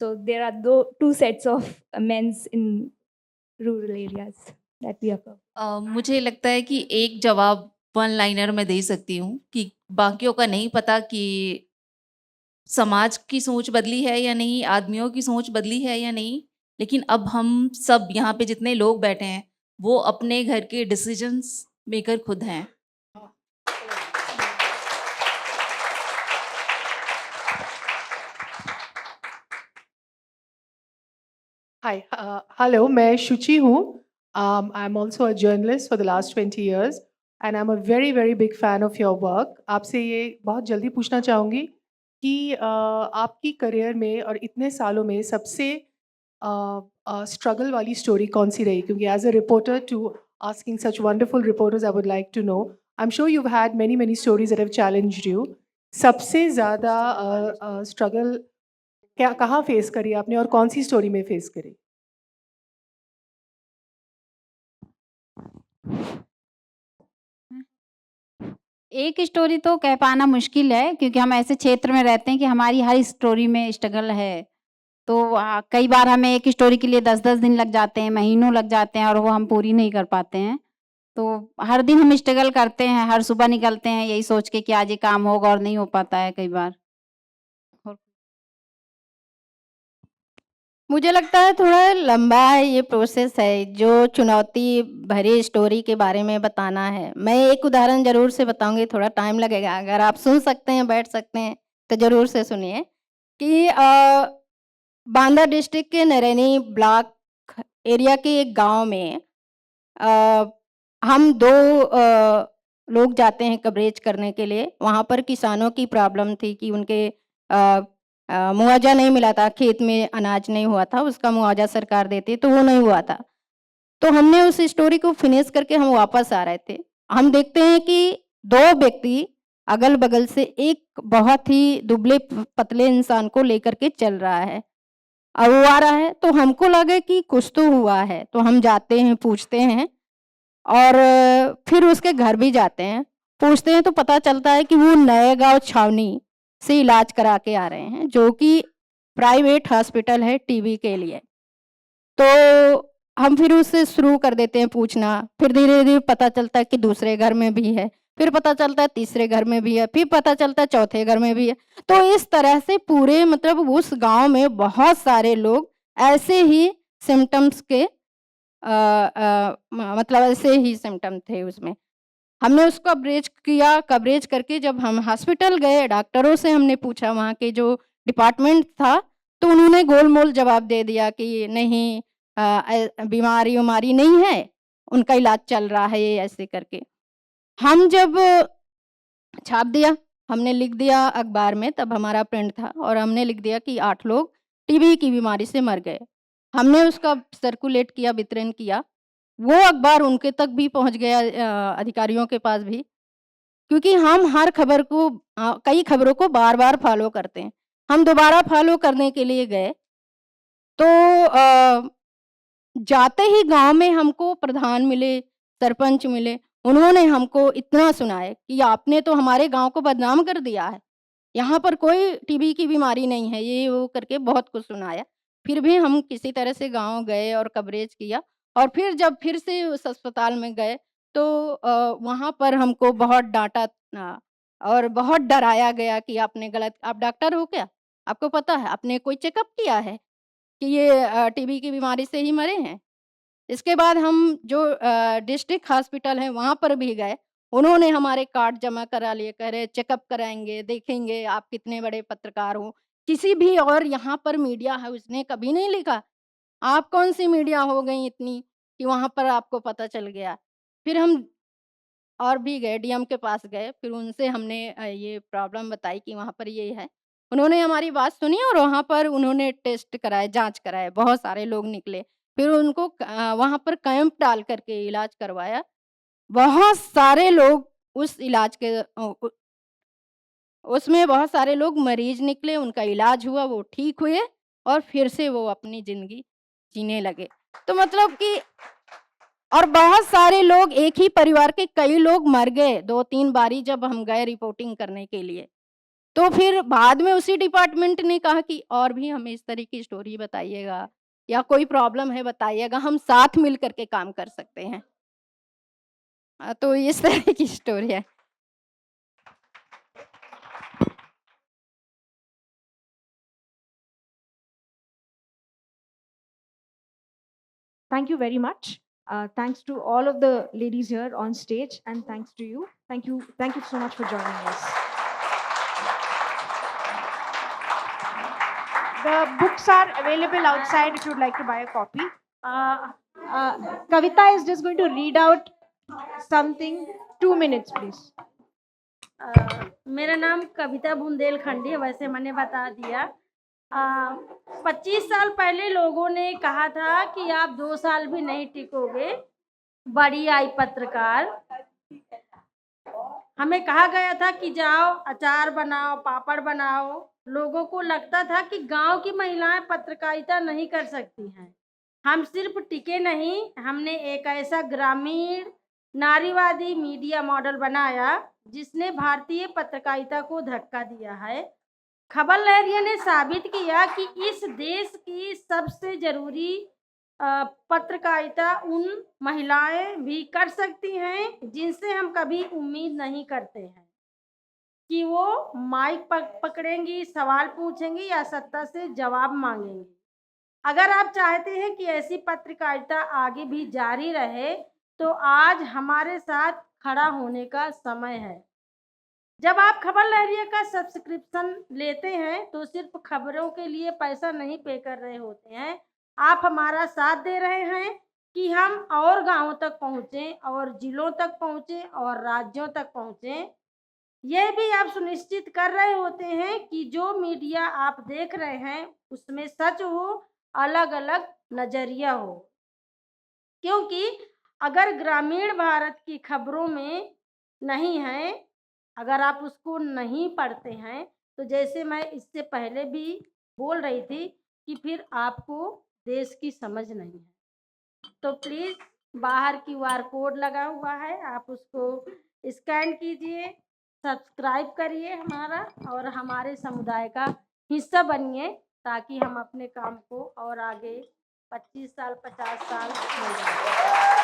So there are two sets of men's in rural areas that we have. मुझे लगता है कि एक जवाब वन लाइनर में दे सकती हूँ कि बाकियों का नहीं पता कि समाज की सोच बदली है या नहीं, आदमियों की सोच बदली है या नहीं, लेकिन अब हम सब यहाँ पे जितने लोग बैठे हैं वो अपने घर के डिसीजंस मेकर खुद हैं। Hi, hello, मैं शुचि हूँ. I'm also a journalist for the last 20 years and I'm a very very big fan of your work. आपसे ये बहुत जल्दी पूछना चाहूँगी कि आपकी करियर में और इतने सालों में सबसे स्ट्रगल वाली स्टोरी कौन सी रही? क्योंकि as a reporter to asking such wonderful reporters, I would like to know. I'm sure you've had many stories that have challenged you. सबसे ज़्यादा स्ट्रगल क्या कहाँ फेस करी आपने और कौन सी स्टोरी में फेस करी? एक स्टोरी तो कह पाना मुश्किल है क्योंकि हम ऐसे क्षेत्र में रहते हैं कि हमारी हर स्टोरी में स्ट्रगल है। तो कई बार हमें एक स्टोरी के लिए 10-10 दिन लग जाते हैं, महीनों लग जाते हैं और वो हम पूरी नहीं कर पाते हैं। तो हर दिन हम स्ट्रगल करते हैं, हर सुबह निकलते हैं यही सोच के कि आज ये काम होगा और नहीं हो पाता है कई बार। मुझे लगता है थोड़ा लंबा है ये प्रोसेस है, जो चुनौती भरी स्टोरी के बारे में बताना है। मैं एक उदाहरण ज़रूर से बताऊँगी, थोड़ा टाइम लगेगा, अगर आप सुन सकते हैं, बैठ सकते हैं तो ज़रूर से सुनिए कि बांदा डिस्ट्रिक्ट के नरैनी ब्लॉक एरिया के एक गांव में हम दो लोग जाते हैं कवरेज करने के लिए। वहाँ पर किसानों की प्रॉब्लम थी कि उनके मुआवजा नहीं मिला था, खेत में अनाज नहीं हुआ था, उसका मुआवजा सरकार देती है तो वो नहीं हुआ था। तो हमने उस स्टोरी को फिनिश करके हम वापस आ रहे थे। हम देखते हैं कि दो व्यक्ति अगल बगल से एक बहुत ही दुबले पतले इंसान को लेकर के चल रहा है। अब वो आ रहा है तो हमको लगे कि कुछ तो हुआ है, तो हम जाते हैं, पूछते हैं और फिर उसके घर भी जाते हैं। पूछते हैं तो पता चलता है कि वो नए गांव छावनी से इलाज करा के आ रहे हैं, जो कि प्राइवेट हॉस्पिटल है टीबी के लिए। तो हम फिर उससे शुरू कर देते हैं पूछना, फिर धीरे-धीरे पता चलता है कि दूसरे घर में भी है, फिर पता चलता है तीसरे घर में भी है, फिर पता चलता है चौथे घर में भी है। तो इस तरह से पूरे मतलब उस गाँव में बहुत सारे लोग ऐसे ही सिम्पटम्स के मतलब ऐसे ही सिम्पटम थे उसमें। हमने उसको कवरेज करके जब हम हॉस्पिटल गए, डॉक्टरों से हमने पूछा, वहाँ के जो डिपार्टमेंट था, तो उन्होंने गोल-मोल जवाब दे दिया कि नहीं बीमारी-उमारी नहीं है, उनका इलाज चल रहा है ये ऐसे करके। हम जब छाप दिया, हमने लिख दिया अखबार में, तब हमारा प्रिंट था और हमने लिख दिया कि 8 लोग टीबी की बीमारी से मर गए। हमने उसका सर्कुलेट किया, वितरण किया। वो अखबार उनके तक भी पहुँच गया, अधिकारियों के पास भी, क्योंकि हम हर खबर को कई खबरों को बार-बार फॉलो करते हैं। हम दोबारा फॉलो करने के लिए गए, तो जाते ही गाँव में हमको प्रधान मिले, सरपंच मिले, उन्होंने हमको इतना सुनाया कि आपने तो हमारे गाँव को बदनाम कर दिया है। यहाँ पर कोई टीबी की बीमारी नहीं है, ये वो करके बहुत कुछ सुनाया। फिर भी हम किसी तरह से गाँव गए और कवरेज किया और फिर से उस अस्पताल में गए तो वहाँ पर हमको बहुत डाँटा और बहुत डराया गया कि आपने गलत, आप डॉक्टर हो क्या? आपको पता है? आपने कोई चेकअप किया है कि ये टीबी की बीमारी से ही मरे हैं? इसके बाद हम जो डिस्ट्रिक्ट हॉस्पिटल है वहाँ पर भी गए, उन्होंने हमारे कार्ड जमा करा लिए, कह रहे चेकअप कराएँगे, देखेंगे आप कितने बड़े पत्रकार हो। किसी भी और यहाँ पर मीडिया हाउस ने कभी नहीं लिखा, आप कौन-सी मीडिया हो गई इतनी कि वहाँ पर आपको पता चल गया। फिर हम और भी गए, डीएम के पास गए, फिर उनसे हमने ये प्रॉब्लम बताई कि वहाँ पर ये है। उन्होंने हमारी बात सुनी और वहाँ पर उन्होंने टेस्ट कराए, जाँच कराए, बहुत सारे लोग निकले। फिर उनको वहाँ पर कैंप डाल कर के इलाज करवाया। बहुत सारे लोग उस इलाज के उसमें बहुत सारे लोग मरीज़ निकले, उनका इलाज हुआ, वो ठीक हुए और फिर से वो अपनी ज़िंदगी जीने लगे। तो मतलब कि और बहुत सारे लोग, एक ही परिवार के कई लोग मर गए 2-3 बारी जब हम गए रिपोर्टिंग करने के लिए। तो फिर बाद में उसी डिपार्टमेंट ने कहा कि और भी हमें इस तरह की स्टोरी बताइएगा या कोई प्रॉब्लम है बताइएगा, हम साथ मिल कर के काम कर सकते हैं। तो इस तरह की स्टोरी है। Thank you very much. Thanks to all of the ladies here on stage, and thanks to you. Thank you so much for joining us. The books are available outside if you'd like to buy a copy. Kavita is just going to read out something. 2 minutes, please. मेरा नाम कविता बुंदेलखंडी है, वैसे मैंने बता दिया। 25 साल पहले लोगों ने कहा था कि आप 2 साल भी नहीं टिकोगे, बड़ी आई पत्रकार। हमें कहा गया था कि जाओ अचार बनाओ, पापड़ बनाओ। लोगों को लगता था कि गांव की महिलाएं पत्रकारिता नहीं कर सकती हैं। हम सिर्फ टिके नहीं, हमने एक ऐसा ग्रामीण नारीवादी मीडिया मॉडल बनाया जिसने भारतीय पत्रकारिता को धक्का दिया है। खबर लहरिया ने साबित किया कि इस देश की सबसे ज़रूरी पत्रकारिता उन महिलाएं भी कर सकती हैं जिनसे हम कभी उम्मीद नहीं करते हैं कि वो माइक पकड़ेंगी, सवाल पूछेंगी या सत्ता से जवाब मांगेंगी। अगर आप चाहते हैं कि ऐसी पत्रकारिता आगे भी जारी रहे तो आज हमारे साथ खड़ा होने का समय है। जब आप खबर लहरिया का सब्सक्रिप्शन लेते हैं तो सिर्फ खबरों के लिए पैसा नहीं पे कर रहे होते हैं, आप हमारा साथ दे रहे हैं। कि हम और गाँवों तक पहुँचें और ज़िलों तक पहुँचें और राज्यों तक पहुँचें। ये भी आप सुनिश्चित कर रहे होते हैं कि जो मीडिया आप देख रहे हैं उसमें सच हो, अलग-अलग नज़रिया हो। क्योंकि अगर ग्रामीण भारत की खबरों में नहीं है, अगर आप उसको नहीं पढ़ते हैं, तो जैसे मैं इससे पहले भी बोल रही थी कि फिर आपको देश की समझ नहीं है। तो प्लीज़ बाहर क्यूआर कोड लगा हुआ है, आप उसको स्कैन कीजिए, सब्सक्राइब करिए हमारा और हमारे समुदाय का हिस्सा बनिए ताकि हम अपने काम को और आगे 25 साल 50 साल ले जाएं।